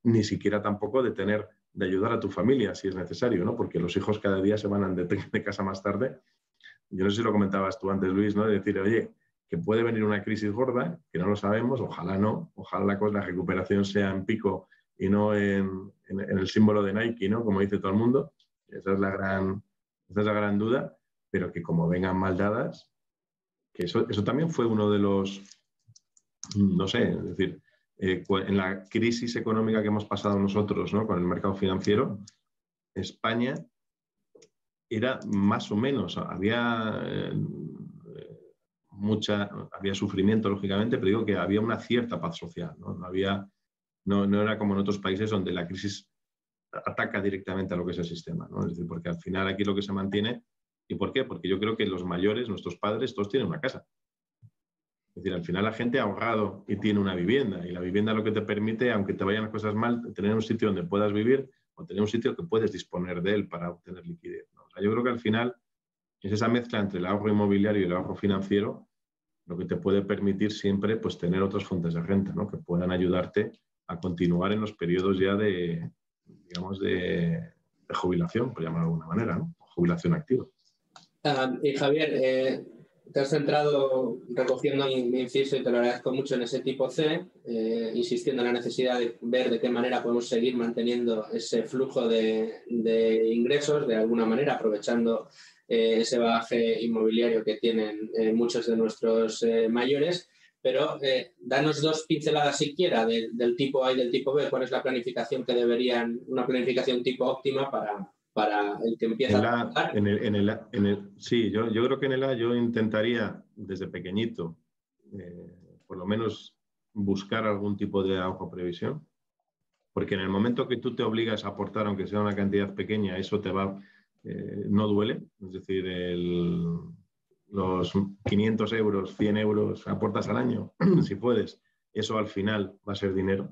ni siquiera tampoco de ayudar a tu familia si es necesario, ¿no? Porque los hijos cada día se van de casa más tarde. Yo no sé si lo comentabas tú antes, Luis, ¿no? De decir, oye, que puede venir una crisis gorda, que no lo sabemos, ojalá no, ojalá la recuperación sea en pico y no en el símbolo de Nike, ¿no? Como dice todo el mundo. Esa es la gran duda, pero que como vengan mal dadas, que eso también fue uno de los, no sé, es decir, en la crisis económica que hemos pasado nosotros, ¿no? Con el mercado financiero, España era más o menos, había sufrimiento, lógicamente, pero digo que había una cierta paz social, ¿no? No era como en otros países donde la crisis ataca directamente a lo que es el sistema, ¿no? Es decir, porque al final aquí lo que se mantiene, ¿y por qué? Porque yo creo que los mayores, nuestros padres, todos tienen una casa. Es decir, al final la gente ha ahorrado y tiene una vivienda, y la vivienda lo que te permite, aunque te vayan las cosas mal, tener un sitio donde puedas vivir o tener un sitio que puedes disponer de él para obtener liquidez, ¿no? O sea, yo creo que al final es esa mezcla entre el ahorro inmobiliario y el ahorro financiero lo que te puede permitir siempre, pues, tener otras fuentes de renta, ¿no? Que puedan ayudarte a continuar en los periodos ya de jubilación, por llamarlo de alguna manera, ¿no? Jubilación activa. Y Javier, te has centrado recogiendo mi inciso y te lo agradezco mucho en ese tipo C, insistiendo en la necesidad de ver de qué manera podemos seguir manteniendo ese flujo de ingresos, de alguna manera aprovechando ese bagaje inmobiliario que tienen muchos de nuestros mayores. Pero danos dos pinceladas siquiera del tipo A y del tipo B. ¿Cuál es la planificación una planificación tipo óptima para el que empieza a trabajar? Sí, yo creo que en el A yo intentaría desde pequeñito, por lo menos buscar algún tipo de ahorro previsión, porque en el momento que tú te obligas a aportar, aunque sea una cantidad pequeña, eso no duele. Es decir, los 500 euros, 100 euros aportas al año, si puedes, eso al final va a ser dinero.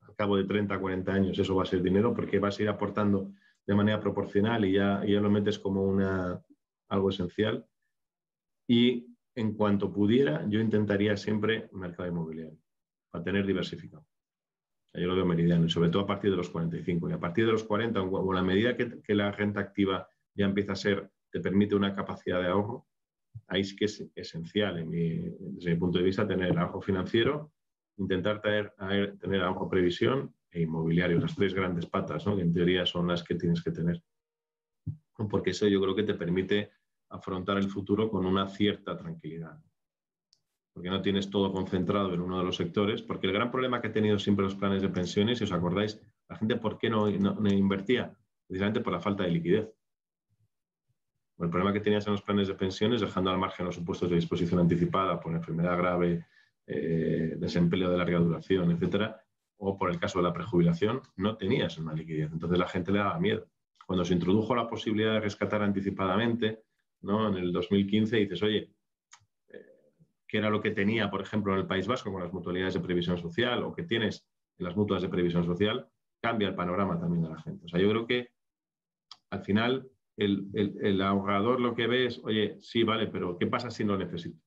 Al cabo de 30, 40 años eso va a ser dinero porque vas a ir aportando de manera proporcional y ya lo metes como algo esencial. Y en cuanto pudiera, yo intentaría siempre mercado inmobiliario para tener diversificado. Yo lo veo meridiano, y sobre todo a partir de los 45. Y a partir de los 40, o a la medida que la renta activa ya empieza a te permite una capacidad de ahorro, ahí sí que es esencial, desde mi punto de vista, tener el ahorro financiero, intentar tener ahorro previsión e inmobiliario, las tres grandes patas, ¿no? Que en teoría son las que tienes que tener. Porque eso yo creo que te permite afrontar el futuro con una cierta tranquilidad. Porque no tienes todo concentrado en uno de los sectores, porque el gran problema que han tenido siempre los planes de pensiones, si os acordáis, la gente ¿por qué no invertía? Precisamente por la falta de liquidez. El problema que tenías en los planes de pensiones, dejando al margen los supuestos de disposición anticipada por enfermedad grave, desempleo de larga duración, etcétera, o por el caso de la prejubilación, no tenías una liquidez. Entonces la gente le daba miedo. Cuando se introdujo la posibilidad de rescatar anticipadamente, ¿no? En el 2015 dices, oye, ¿qué era lo que tenía, por ejemplo, en el País Vasco con las mutualidades de previsión social o que tienes en las mutuas de previsión social? Cambia el panorama también de la gente. O sea, yo creo que al final el ahorrador lo que ve es, oye, sí, vale, pero ¿qué pasa si no lo necesito?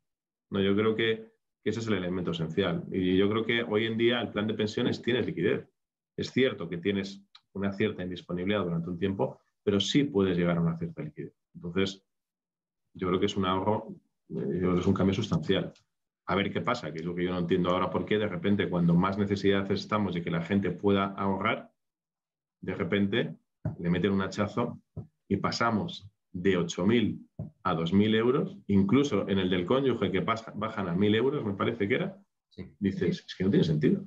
No, yo creo que ese es el elemento esencial. Y yo creo que hoy en día el plan de pensiones tienes liquidez. Es cierto que tienes una cierta indisponibilidad durante un tiempo, pero sí puedes llegar a una cierta liquidez. Entonces, yo creo que es un ahorro, yo creo que es un cambio sustancial. A ver qué pasa, que es lo que yo no entiendo ahora, por qué de repente cuando más necesidades estamos de que la gente pueda ahorrar, de repente le meten un hachazo y pasamos de 8.000 a 2.000 euros, incluso en el del cónyuge que bajan a 1.000 euros, me parece que era, sí. Dices, es que no tiene sentido.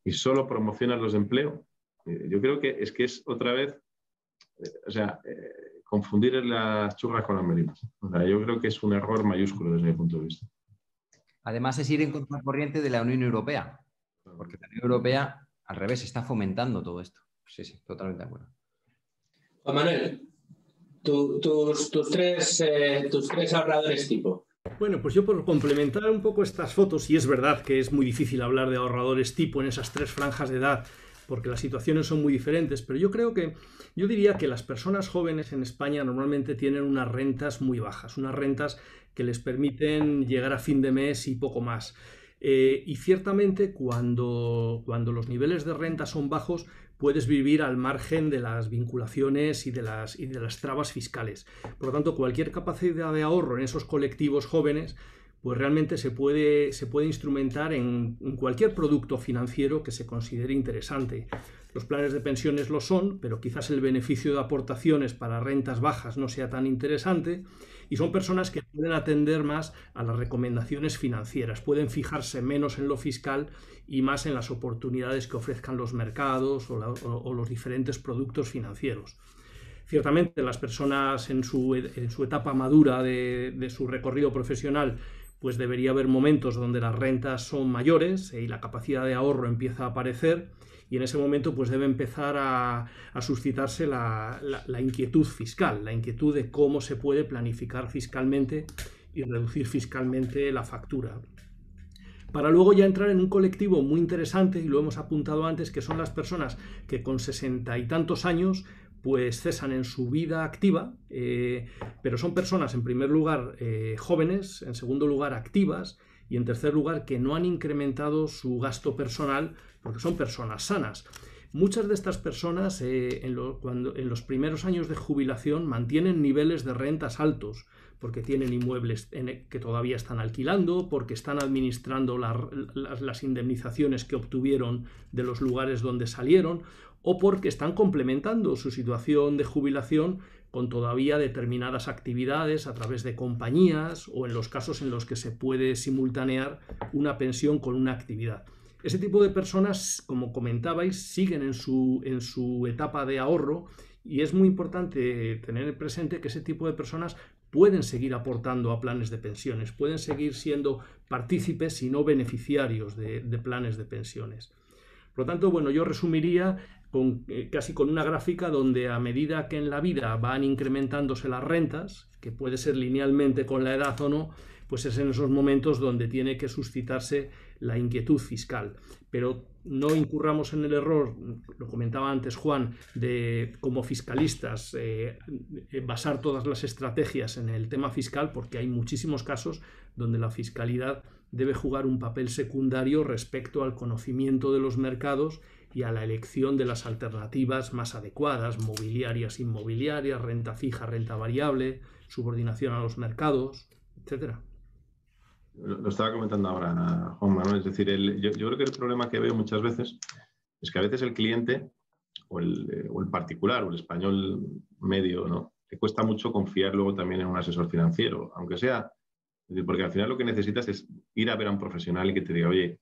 Y solo promocionas los de empleo. Yo creo que es otra vez, confundir las churras con las merinas. O sea, yo creo que es un error mayúsculo desde mi punto de vista. Además es ir en contracorriente de la Unión Europea. porque la Unión Europea, al revés, está fomentando todo esto. Sí, sí, totalmente de acuerdo. Juan Manuel, tus tres ahorradores tipo. Bueno, pues yo por complementar un poco estas fotos, y es verdad que es muy difícil hablar de ahorradores tipo en esas 3 franjas de edad, porque las situaciones son muy diferentes, pero yo diría que las personas jóvenes en España normalmente tienen unas rentas muy bajas, unas rentas que les permiten llegar a fin de mes y poco más. Y ciertamente cuando los niveles de renta son bajos, puedes vivir al margen de las vinculaciones y de las trabas fiscales. Por lo tanto, cualquier capacidad de ahorro en esos colectivos jóvenes, pues realmente se puede instrumentar en cualquier producto financiero que se considere interesante. Los planes de pensiones lo son, pero quizás el beneficio de aportaciones para rentas bajas no sea tan interesante, y son personas que pueden atender más a las recomendaciones financieras, pueden fijarse menos en lo fiscal y más en las oportunidades que ofrezcan los mercados o los diferentes productos financieros. Ciertamente las personas en su etapa madura de su recorrido profesional, pues debería haber momentos donde las rentas son mayores y la capacidad de ahorro empieza a aparecer, y en ese momento pues debe empezar a suscitarse la inquietud fiscal, la inquietud de cómo se puede planificar fiscalmente y reducir fiscalmente la factura. Para luego ya entrar en un colectivo muy interesante, y lo hemos apuntado antes, que son las personas que con 60 y tantos años pues cesan en su vida activa, pero son personas en primer lugar jóvenes, en segundo lugar activas, y en tercer lugar que no han incrementado su gasto personal porque son personas sanas. Muchas de estas personas en los primeros años de jubilación mantienen niveles de rentas altos porque tienen inmuebles que todavía están alquilando, porque están administrando las indemnizaciones que obtuvieron de los lugares donde salieron, o porque están complementando su situación de jubilación con todavía determinadas actividades a través de compañías, o en los casos en los que se puede simultanear una pensión con una actividad. Ese tipo de personas, como comentabais, siguen en su etapa de ahorro, y es muy importante tener presente que ese tipo de personas pueden seguir aportando a planes de pensiones, pueden seguir siendo partícipes y no beneficiarios de planes de pensiones. Por lo tanto, bueno, yo resumiría casi con una gráfica donde a medida que en la vida van incrementándose las rentas, que puede ser linealmente con la edad o no, pues es en esos momentos donde tiene que suscitarse la inquietud fiscal. Pero no incurramos en el error, lo comentaba antes Juan, de como fiscalistas basar todas las estrategias en el tema fiscal, porque hay muchísimos casos donde la fiscalidad debe jugar un papel secundario respecto al conocimiento de los mercados y a la elección de las alternativas más adecuadas, mobiliarias, inmobiliarias, renta fija, renta variable, subordinación a los mercados, etcétera. Lo estaba comentando ahora Juan Manuel, es decir, yo creo que el problema que veo muchas veces es que a veces el cliente o el particular o el español medio, ¿no?, le cuesta mucho confiar luego también en un asesor financiero, aunque sea, es decir, porque al final lo que necesitas es ir a ver a un profesional y que te diga, oye,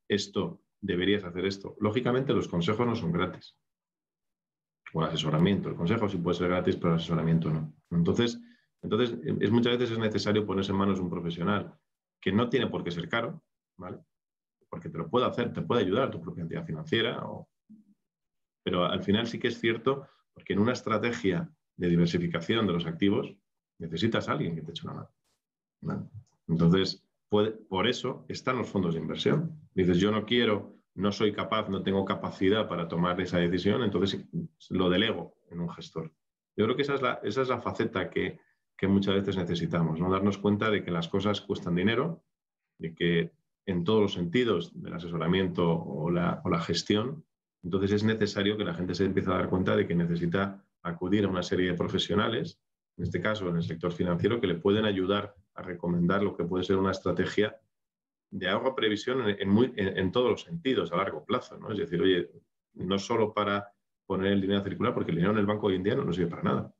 esto, deberías hacer esto. Lógicamente los consejos no son gratis, o el asesoramiento, el consejo sí puede ser gratis, pero el asesoramiento no. Entonces muchas veces es necesario ponerse en manos de un profesional que no tiene por qué ser caro, ¿vale? Porque te lo puede hacer, te puede ayudar tu propia entidad financiera, pero al final sí que es cierto, porque en una estrategia de diversificación de los activos necesitas a alguien que te eche una mano, ¿vale? Entonces, por eso están los fondos de inversión. Dices, yo no soy capaz, no tengo capacidad para tomar esa decisión, entonces lo delego en un gestor. Yo creo que esa es la faceta que muchas veces necesitamos, ¿no? Darnos cuenta de que las cosas cuestan dinero, de que en todos los sentidos del asesoramiento o la gestión, entonces es necesario que la gente se empiece a dar cuenta de que necesita acudir a una serie de profesionales, en este caso en el sector financiero, que le pueden ayudar a recomendar lo que puede ser una estrategia de ahorro previsión en todos los sentidos, a largo plazo, ¿no? Es decir, oye, no solo para poner el dinero a circular, porque el dinero en el banco hoy en día no sirve para nada.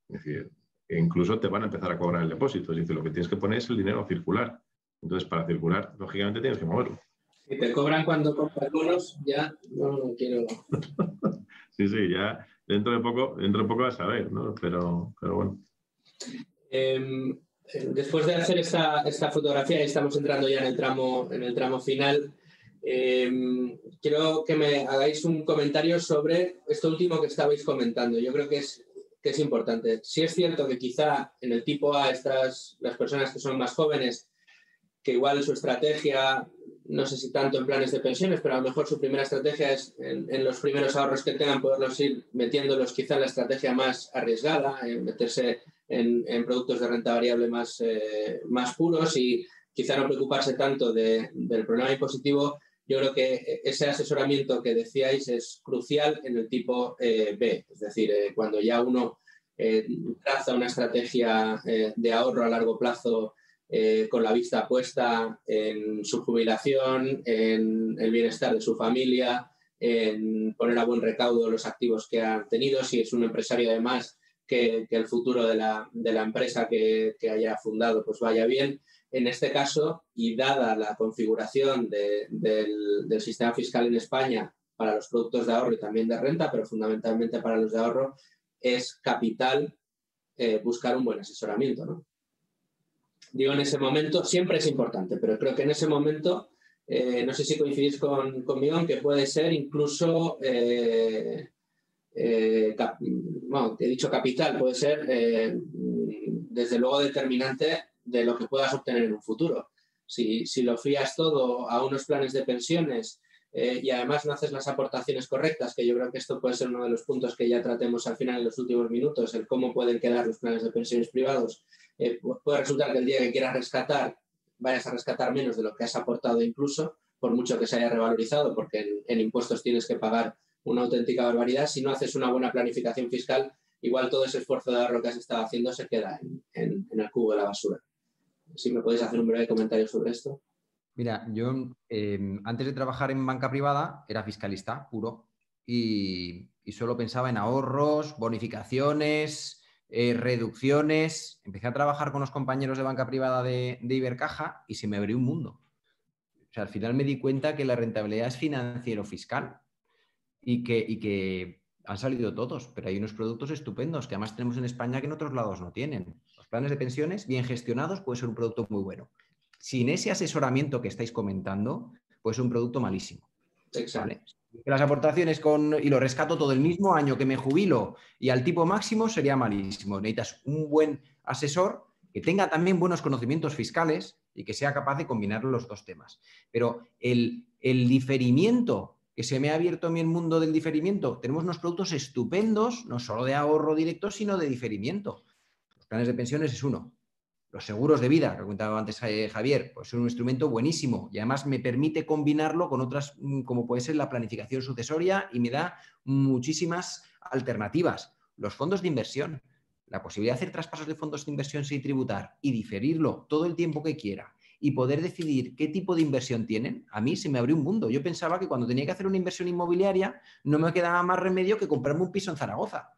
Es decir, incluso te van a empezar a cobrar el depósito. Es decir, lo que tienes que poner es el dinero a circular. Entonces, para circular, lógicamente tienes que moverlo. Si te cobran cuando compras bonos, ya no quiero... Sí, ya dentro de poco vas a ver, ¿no? Pero bueno. Después de hacer esta fotografía, estamos entrando ya en el tramo final, Quiero que me hagáis un comentario sobre esto último que estabais comentando. Yo creo que es importante. Sí es cierto que quizá en el tipo A, las personas que son más jóvenes, que igual su estrategia, no sé si tanto en planes de pensiones, pero a lo mejor su primera estrategia es en los primeros ahorros que tengan, poderlos ir metiéndolos quizá en la estrategia más arriesgada, meterse en productos de renta variable más puros y quizá no preocuparse tanto del problema impositivo. Yo creo que ese asesoramiento que decíais es crucial en el tipo B, es decir, cuando ya uno traza una estrategia de ahorro a largo plazo con la vista puesta en su jubilación, en el bienestar de su familia, en poner a buen recaudo los activos que han tenido, si es un empresario además que el futuro de la empresa que haya fundado pues vaya bien. En este caso, y dada la configuración del sistema fiscal en España para los productos de ahorro y también de renta, pero fundamentalmente para los de ahorro, es capital buscar un buen asesoramiento, ¿no? Digo, en ese momento siempre es importante, pero creo que en ese momento, no sé si coincidís conmigo, aunque puede ser incluso, he dicho capital, puede ser desde luego determinante de lo que puedas obtener en un futuro. Si lo fías todo a unos planes de pensiones y además no haces las aportaciones correctas, que yo creo que esto puede ser uno de los puntos que ya tratemos al final en los últimos minutos, el cómo pueden quedar los planes de pensiones privados, puede resultar que el día que quieras rescatar, vayas a rescatar menos de lo que has aportado incluso, por mucho que se haya revalorizado, porque en impuestos tienes que pagar una auténtica barbaridad. Si no haces una buena planificación fiscal, igual todo ese esfuerzo de ahorro que has estado haciendo se queda en el cubo de la basura. Si me podéis hacer un breve comentario sobre esto. Mira, yo antes de trabajar en banca privada era fiscalista puro y solo pensaba en ahorros, bonificaciones, reducciones. Empecé a trabajar con los compañeros de banca privada de Ibercaja y se me abrió un mundo. O sea, al final me di cuenta que la rentabilidad es financiero-fiscal y que han salido todos, pero hay unos productos estupendos que además tenemos en España que en otros lados no tienen. Los planes de pensiones, bien gestionados, puede ser un producto muy bueno. Sin ese asesoramiento que estáis comentando, puede ser un producto malísimo. Exacto. ¿Vale? Las aportaciones y lo rescato todo el mismo año que me jubilo y al tipo máximo sería malísimo. Necesitas un buen asesor que tenga también buenos conocimientos fiscales y que sea capaz de combinar los dos temas. Pero el diferimiento, que se me ha abierto a mí el mundo del diferimiento, tenemos unos productos estupendos, no solo de ahorro directo, sino de diferimiento. Los planes de pensiones es uno. Los seguros de vida, que comentaba antes Javier, pues es un instrumento buenísimo y además me permite combinarlo con otras, como puede ser la planificación sucesoria, y me da muchísimas alternativas. Los fondos de inversión, la posibilidad de hacer traspasos de fondos de inversión sin tributar y diferirlo todo el tiempo que quiera y poder decidir qué tipo de inversión tienen, a mí se me abrió un mundo. Yo pensaba que cuando tenía que hacer una inversión inmobiliaria no me quedaba más remedio que comprarme un piso en Zaragoza.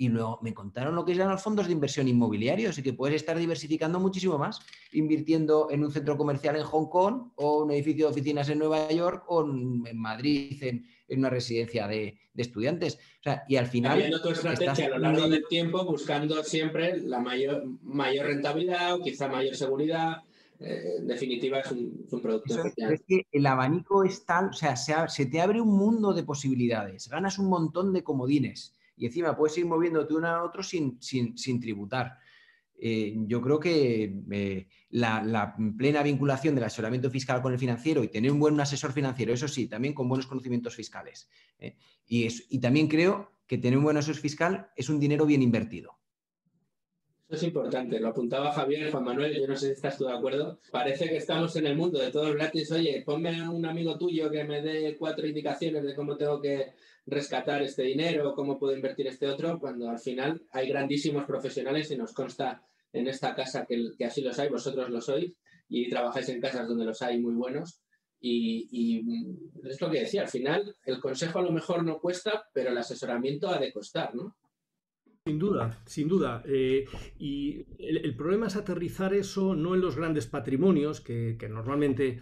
Y luego me contaron lo que eran los fondos de inversión inmobiliarios y que puedes estar diversificando muchísimo más, invirtiendo en un centro comercial en Hong Kong o un edificio de oficinas en Nueva York o en Madrid, en una residencia de estudiantes. O sea, y al final... Habiendo tu estrategia a lo largo del tiempo, buscando siempre la mayor rentabilidad o quizá mayor seguridad. En definitiva, es un producto. Es que el abanico es tal, o sea, se te abre un mundo de posibilidades, ganas un montón de comodines. Y encima puedes ir moviéndote uno a otro sin tributar. Yo creo que la plena vinculación del asesoramiento fiscal con el financiero y tener un buen asesor financiero, eso sí, también con buenos conocimientos fiscales. Y también creo que tener un buen asesor fiscal es un dinero bien invertido. Eso es importante, lo apuntaba Javier, Juan Manuel, yo no sé si estás tú de acuerdo. Parece que estamos en el mundo de todo gratis. Oye, ponme a un amigo tuyo que me dé 4 indicaciones de cómo tengo que rescatar este dinero, cómo puedo invertir este otro, cuando al final hay grandísimos profesionales y nos consta en esta casa que así los hay, vosotros lo sois y trabajáis en casas donde los hay muy buenos. Y es lo que decía, al final el consejo a lo mejor no cuesta, pero el asesoramiento ha de costar, ¿no? Sin duda, sin duda. Y el problema es aterrizar eso no en los grandes patrimonios, que normalmente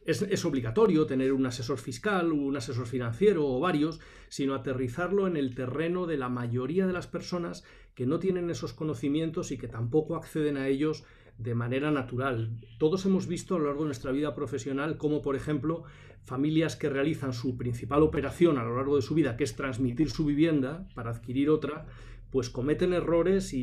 es obligatorio tener un asesor fiscal, un asesor financiero o varios, sino aterrizarlo en el terreno de la mayoría de las personas que no tienen esos conocimientos y que tampoco acceden a ellos de manera natural. Todos hemos visto a lo largo de nuestra vida profesional cómo, por ejemplo, familias que realizan su principal operación a lo largo de su vida, que es transmitir su vivienda para adquirir otra, pues cometen errores e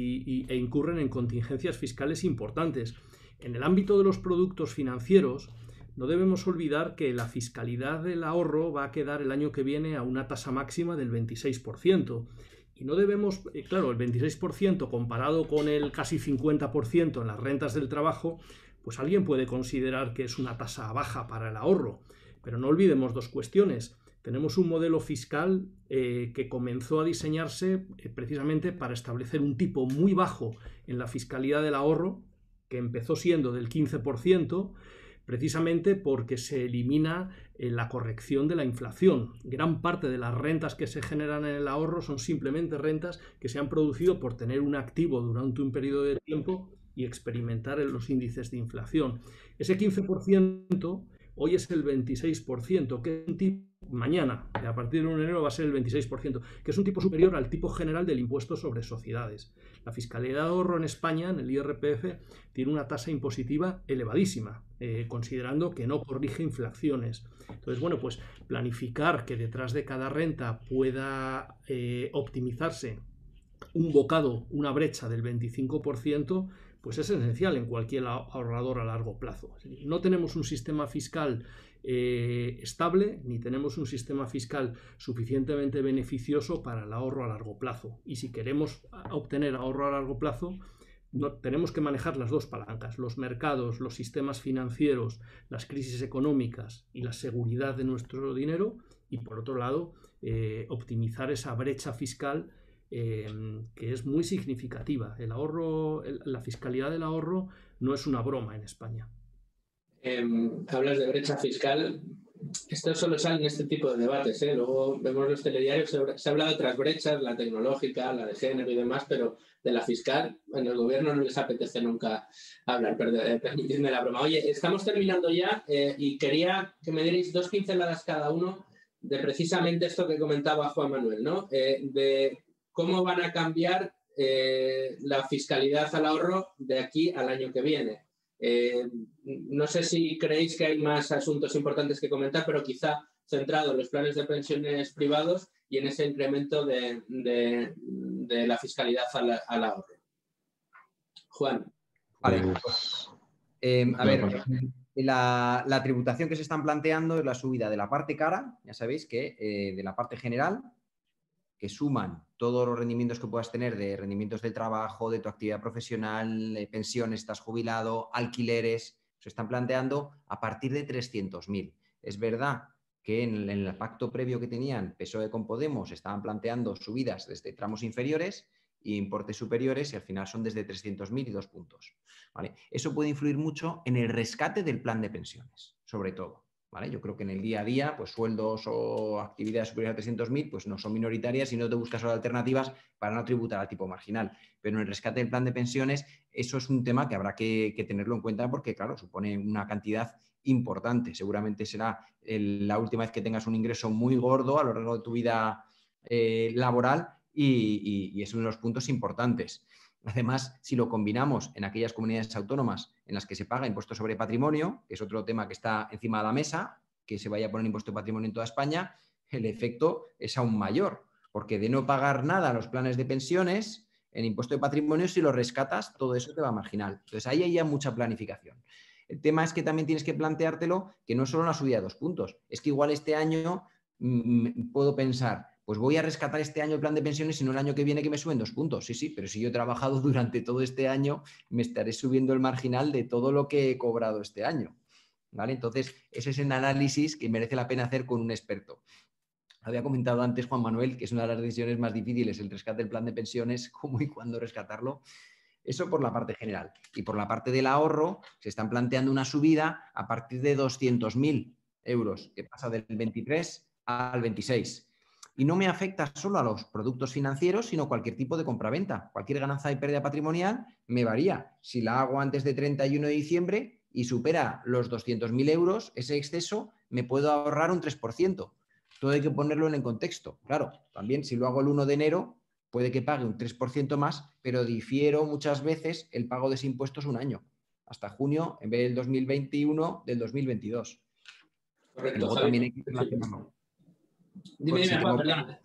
incurren en contingencias fiscales importantes. En el ámbito de los productos financieros, no debemos olvidar que la fiscalidad del ahorro va a quedar el año que viene a una tasa máxima del 26%. Y no debemos, claro, el 26% comparado con el casi 50% en las rentas del trabajo, pues alguien puede considerar que es una tasa baja para el ahorro. Pero no olvidemos dos cuestiones. Tenemos un modelo fiscal que comenzó a diseñarse precisamente para establecer un tipo muy bajo en la fiscalidad del ahorro, que empezó siendo del 15%, precisamente porque se elimina la corrección de la inflación. Gran parte de las rentas que se generan en el ahorro son simplemente rentas que se han producido por tener un activo durante un periodo de tiempo y experimentar los índices de inflación. Ese 15% hoy es el 26%, que es un tipo, mañana, a partir de 1 de enero va a ser el 26%, que es un tipo superior al tipo general del impuesto sobre sociedades. La fiscalidad de ahorro en España, en el IRPF, tiene una tasa impositiva elevadísima, considerando que no corrige inflaciones. Entonces, bueno, pues planificar que detrás de cada renta pueda optimizarse un bocado, una brecha del 25%, pues es esencial en cualquier ahorrador a largo plazo. No tenemos un sistema fiscal estable, ni tenemos un sistema fiscal suficientemente beneficioso para el ahorro a largo plazo. Y si queremos obtener ahorro a largo plazo, tenemos que manejar las dos palancas: los mercados, los sistemas financieros, las crisis económicas y la seguridad de nuestro dinero, y por otro lado, optimizar esa brecha fiscal que es muy significativa. El ahorro, la fiscalidad del ahorro no es una broma en España. Hablas de brecha fiscal. Esto solo sale en este tipo de debates, ¿eh? Luego vemos los telediarios, se habla de otras brechas, la tecnológica, la de género y demás, pero de la fiscal en el gobierno no les apetece nunca hablar. Permitidme la broma. Oye, estamos terminando ya y quería que me dierais 2 pinceladas cada uno de precisamente esto que comentaba Juan Manuel, ¿no? De cómo van a cambiar la fiscalidad al ahorro de aquí al año que viene. No sé si creéis que hay más asuntos importantes que comentar, pero quizá centrado en los planes de pensiones privados y en ese incremento de la fiscalidad al ahorro. Juan. Vale. A ver, la tributación que se están planteando es la subida de la parte cara, ya sabéis que de la parte general, que suman todos los rendimientos que puedas tener de rendimientos de trabajo, de tu actividad profesional, de pensiones, estás jubilado, alquileres, se están planteando a partir de 300.000. Es verdad que en el pacto previo que tenían PSOE con Podemos estaban planteando subidas desde tramos inferiores y importes superiores, y al final son desde 300.000 y 2 puntos. ¿Vale? Eso puede influir mucho en el rescate del plan de pensiones, sobre todo. ¿Vale? Yo creo que en el día a día, pues sueldos o actividades superiores a 300.000 pues no son minoritarias y no te buscas solo alternativas para no tributar al tipo marginal. Pero en el rescate del plan de pensiones, eso es un tema que habrá que tenerlo en cuenta porque, claro, supone una cantidad importante. Seguramente será la última vez que tengas un ingreso muy gordo a lo largo de tu vida laboral y es uno de los puntos importantes. Además, si lo combinamos en aquellas comunidades autónomas en las que se paga impuesto sobre patrimonio, que es otro tema que está encima de la mesa, que se vaya a poner impuesto de patrimonio en toda España, el efecto es aún mayor, porque de no pagar nada a los planes de pensiones, en impuesto de patrimonio, si lo rescatas, todo eso te va marginal. Entonces, ahí hay ya mucha planificación. El tema es que también tienes que planteártelo que no es solo una subida de 2 puntos, es que igual este año puedo pensar, pues voy a rescatar este año el plan de pensiones y no el año que viene que me suben 2 puntos. Sí, pero si yo he trabajado durante todo este año, me estaré subiendo el marginal de todo lo que he cobrado este año. ¿Vale? Entonces, ese es el análisis que merece la pena hacer con un experto. Había comentado antes Juan Manuel que es una de las decisiones más difíciles el rescate del plan de pensiones, cómo y cuándo rescatarlo. Eso por la parte general. Y por la parte del ahorro, se están planteando una subida a partir de 200.000 euros, que pasa del 23 al 26. Y no me afecta solo a los productos financieros, sino cualquier tipo de compraventa. Cualquier ganancia y pérdida patrimonial me varía. Si la hago antes de 31 de diciembre y supera los 200.000 euros, ese exceso, me puedo ahorrar un 3%. Todo hay que ponerlo en el contexto. Claro, también si lo hago el 1 de enero, puede que pague un 3% más, pero difiero muchas veces el pago de ese impuesto un año. hasta junio, en vez del 2021, del 2022. Correcto, Y luego Javi. también hay que relacionarlo. Dime, Si tengo- perdona.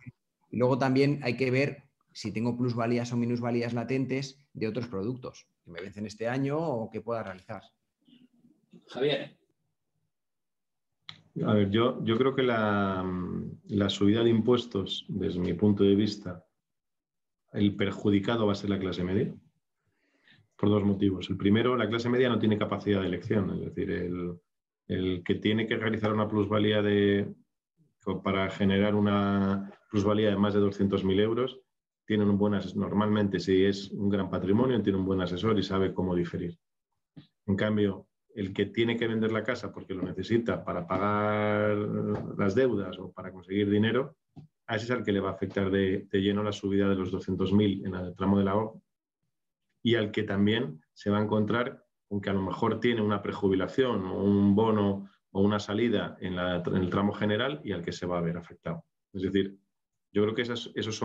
Y luego también hay que ver si tengo plusvalías o minusvalías latentes de otros productos que me vencen este año o que pueda realizar. Javier. A ver, yo creo que la subida de impuestos, desde mi punto de vista, el perjudicado va a ser la clase media, por dos motivos. El primero, la clase media no tiene capacidad de elección, es decir, el que tiene que realizar una plusvalía para generar una plusvalía de más de 200.000 euros, tiene un buen asesor. Normalmente, si es un gran patrimonio, tiene un buen asesor y sabe cómo diferir. En cambio, el que tiene que vender la casa porque lo necesita para pagar las deudas o para conseguir dinero, a ese es al que le va a afectar de lleno la subida de los 200.000 en el tramo del ahorro, y al que también se va a encontrar con que a lo mejor tiene una prejubilación o un bono o una salida en el tramo general y al que se va a ver afectado. Es decir, yo creo que esos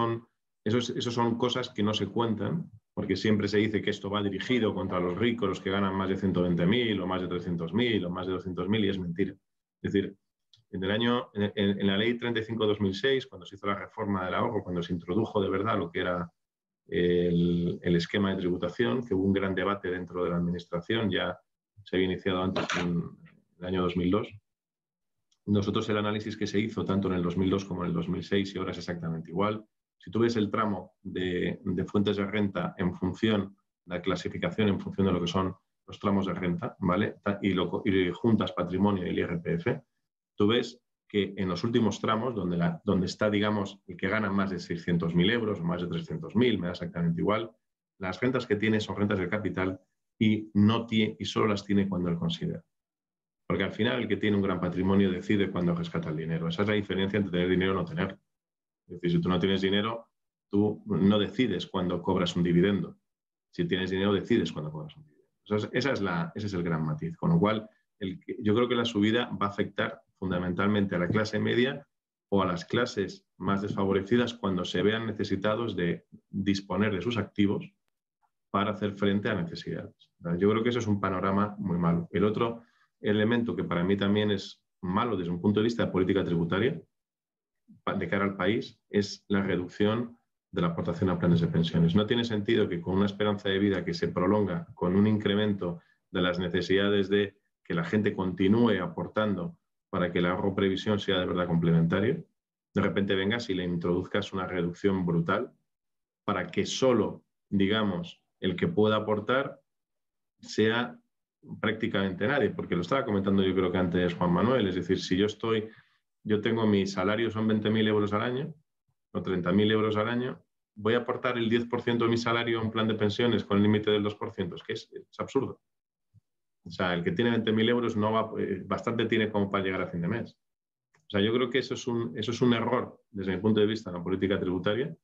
son cosas que no se cuentan, porque siempre se dice que esto va dirigido contra los ricos, los que ganan más de 120.000 o más de 300.000 o más de 200.000, y es mentira. Es decir, en la ley 35/2006, cuando se hizo la reforma del ahorro, cuando se introdujo de verdad lo que era el esquema de tributación, que hubo un gran debate dentro de la administración, ya se había iniciado antes en el año 2002. Nosotros el análisis que se hizo tanto en el 2002 como en el 2006, y ahora es exactamente igual. Si tú ves el tramo de fuentes de renta en función, la clasificación en función de lo que son los tramos de renta, ¿vale? Y juntas patrimonio y el IRPF, tú ves que en los últimos tramos, donde está, digamos, el que gana más de 600.000 euros o más de 300.000, me da exactamente igual, las rentas que tiene son rentas de capital y solo las tiene cuando él considera. Porque al final el que tiene un gran patrimonio decide cuándo rescata el dinero. Esa es la diferencia entre tener dinero y no tener. Es decir, si tú no tienes dinero, tú no decides cuándo cobras un dividendo. Si tienes dinero, decides cuándo cobras un dividendo. Ese es el gran matiz. Con lo cual, yo creo que la subida va a afectar fundamentalmente a la clase media o a las clases más desfavorecidas cuando se vean necesitados de disponer de sus activos para hacer frente a necesidades. Yo creo que eso es un panorama muy malo. El otro elemento que para mí también es malo desde un punto de vista de política tributaria de cara al país es la reducción de la aportación a planes de pensiones. No tiene sentido que con una esperanza de vida que se prolonga, con un incremento de las necesidades de que la gente continúe aportando para que el ahorro previsión sea de verdad complementario, de repente vengas y le introduzcas una reducción brutal para que solo, digamos, el que pueda aportar sea prácticamente nadie, porque lo estaba comentando yo creo que antes Juan Manuel, es decir, si yo tengo mi salario son 20.000 euros al año o 30.000 euros al año, voy a aportar el 10% de mi salario a un plan de pensiones con el límite del 2%, es que es absurdo. O sea, el que tiene 20.000 euros bastante tiene como para llegar a fin de mes. O sea, yo creo que eso es un error desde mi punto de vista en la política tributaria.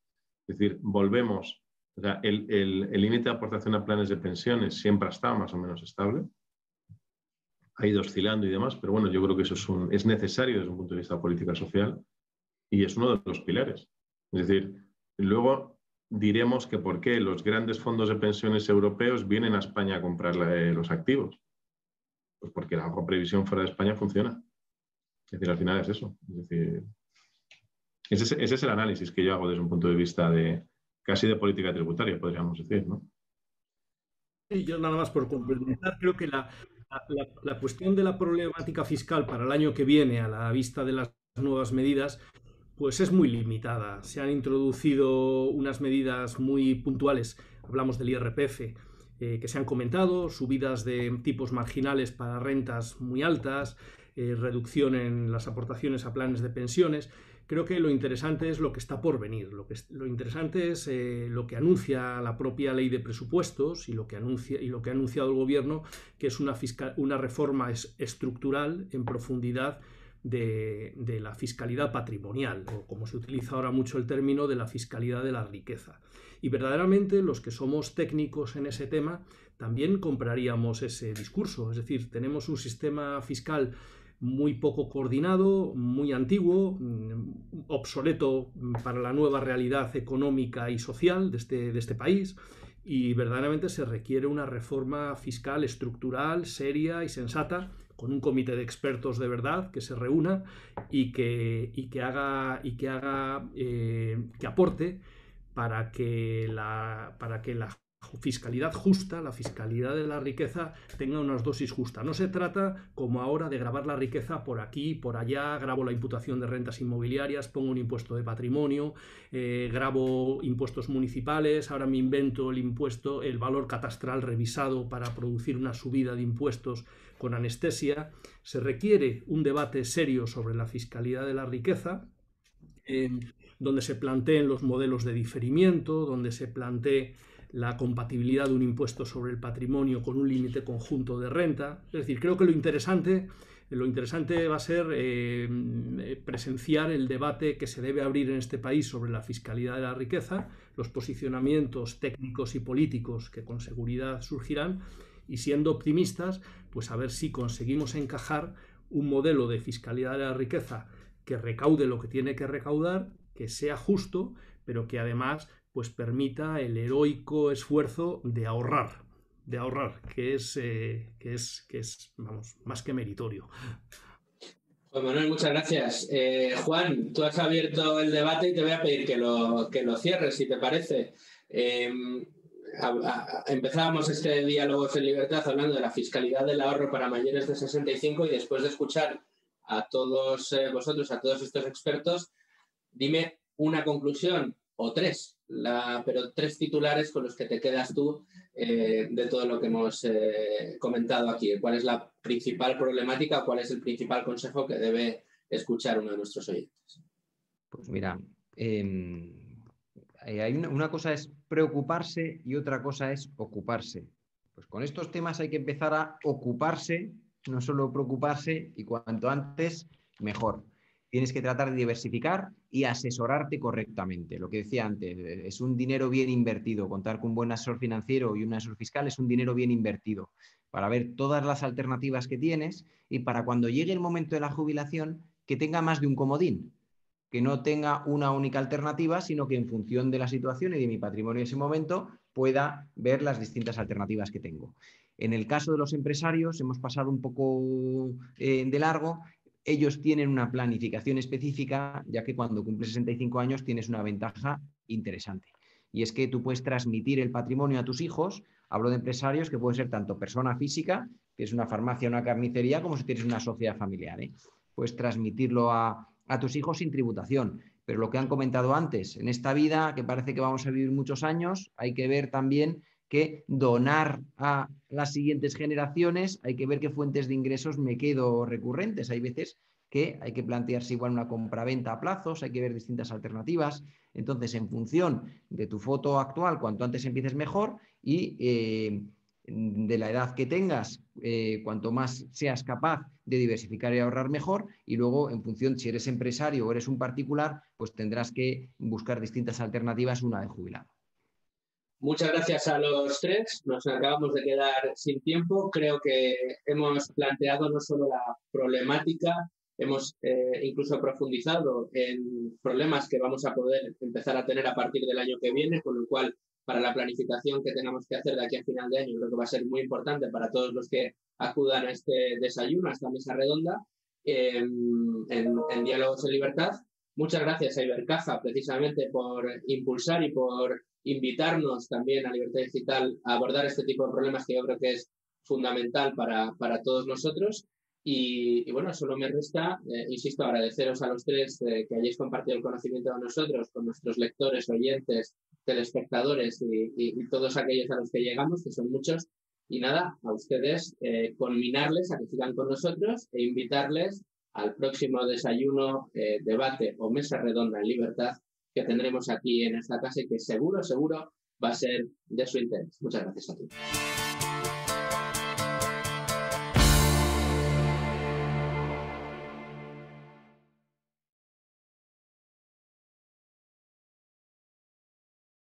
Es decir, volvemos, o sea, el límite de aportación a planes de pensiones siempre ha estado más o menos estable, ha ido oscilando y demás, pero bueno, yo creo que eso es necesario desde un punto de vista de política social y es uno de los pilares. Es decir, luego diremos que por qué los grandes fondos de pensiones europeos vienen a España a comprar los activos. Pues porque la previsión fuera de España funciona. Es decir, al final es eso. Es decir, ese es el análisis que yo hago desde un punto de vista casi de política tributaria, podríamos decir, ¿no? Y yo nada más por complementar, creo que la cuestión de la problemática fiscal para el año que viene, a la vista de las nuevas medidas, pues es muy limitada. Se han introducido unas medidas muy puntuales. Hablamos del IRPF, que se han comentado, subidas de tipos marginales para rentas muy altas, reducción en las aportaciones a planes de pensiones. Creo que lo interesante es lo que está por venir. Lo interesante es lo que anuncia la propia ley de presupuestos y lo que ha anunciado el gobierno, que es una reforma estructural en profundidad de la fiscalidad patrimonial, o como se utiliza ahora mucho el término, de la fiscalidad de la riqueza. Y verdaderamente los que somos técnicos en ese tema también compraríamos ese discurso. Es decir, tenemos un sistema fiscal muy poco coordinado, muy antiguo, obsoleto para la nueva realidad económica y social de este país, y verdaderamente se requiere una reforma fiscal estructural, seria y sensata, con un comité de expertos de verdad que se reúna y que aporte para que la fiscalidad justa, la fiscalidad de la riqueza, tenga unas dosis justas. No se trata, como ahora, de gravar la riqueza por aquí, por allá, grabo la imputación de rentas inmobiliarias, pongo un impuesto de patrimonio, grabo impuestos municipales, ahora me invento el valor catastral revisado para producir una subida de impuestos con anestesia. Se requiere un debate serio sobre la fiscalidad de la riqueza, donde se planteen los modelos de diferimiento, donde se plantee la compatibilidad de un impuesto sobre el patrimonio con un límite conjunto de renta. Es decir, creo que lo interesante va a ser presenciar el debate que se debe abrir en este país sobre la fiscalidad de la riqueza, los posicionamientos técnicos y políticos que con seguridad surgirán, y siendo optimistas, pues a ver si conseguimos encajar un modelo de fiscalidad de la riqueza que recaude lo que tiene que recaudar, que sea justo, pero que además pues permita el heroico esfuerzo de ahorrar, que es vamos, más que meritorio. Juan Manuel, muchas gracias. Juan, tú has abierto el debate y te voy a pedir que lo cierres, si te parece. Empezábamos este Diálogos en Libertad hablando de la fiscalidad del ahorro para mayores de 65 y después de escuchar a todos vosotros, a todos estos expertos, dime una conclusión o tres, pero tres titulares con los que te quedas tú de todo lo que hemos comentado aquí. ¿Cuál es la principal problemática o cuál es el principal consejo que debe escuchar uno de nuestros oyentes? Pues mira, hay una cosa es preocuparse y otra cosa es ocuparse. Pues con estos temas hay que empezar a ocuparse, no solo preocuparse, y cuanto antes, mejor. Tienes que tratar de diversificar y asesorarte correctamente. Lo que decía antes, es un dinero bien invertido. Contar con un buen asesor financiero y un asesor fiscal es un dinero bien invertido para ver todas las alternativas que tienes y para cuando llegue el momento de la jubilación que tenga más de un comodín, que no tenga una única alternativa, sino que en función de la situación y de mi patrimonio en ese momento pueda ver las distintas alternativas que tengo. En el caso de los empresarios hemos pasado un poco de largo. Ellos tienen una planificación específica, ya que cuando cumples 65 años tienes una ventaja interesante. Y es que tú puedes transmitir el patrimonio a tus hijos. Hablo de empresarios que puede ser tanto persona física, que es una farmacia o una carnicería, como si tienes una sociedad familiar. Puedes transmitirlo a tus hijos sin tributación. Pero lo que han comentado antes, en esta vida, que parece que vamos a vivir muchos años, hay que ver también que donar a las siguientes generaciones, hay que ver qué fuentes de ingresos me quedo recurrentes. Hay veces que hay que plantearse igual una compraventa a plazos, hay que ver distintas alternativas. Entonces, en función de tu foto actual, cuanto antes empieces mejor, y de la edad que tengas, cuanto más seas capaz de diversificar y ahorrar mejor, y luego en función si eres empresario o eres un particular, pues tendrás que buscar distintas alternativas una vez jubilado. Muchas gracias a los tres. Nos acabamos de quedar sin tiempo. Creo que hemos planteado no solo la problemática, hemos incluso profundizado en problemas que vamos a poder empezar a tener a partir del año que viene, con lo cual, para la planificación que tengamos que hacer de aquí a final de año, creo que va a ser muy importante para todos los que acudan a este desayuno, a esta mesa redonda, en Diálogos en Libertad. Muchas gracias a Ibercaja, precisamente, por impulsar y por invitarnos también a Libertad Digital a abordar este tipo de problemas que yo creo que es fundamental para todos nosotros. Y bueno, solo me resta, insisto, agradeceros a los tres que hayáis compartido el conocimiento con nosotros, con nuestros lectores, oyentes, telespectadores y todos aquellos a los que llegamos, que son muchos. Y nada, a ustedes conminarles a que sigan con nosotros e invitarles al próximo desayuno, debate o mesa redonda en Libertad que tendremos aquí en esta casa y que seguro va a ser de su interés. Muchas gracias a todos.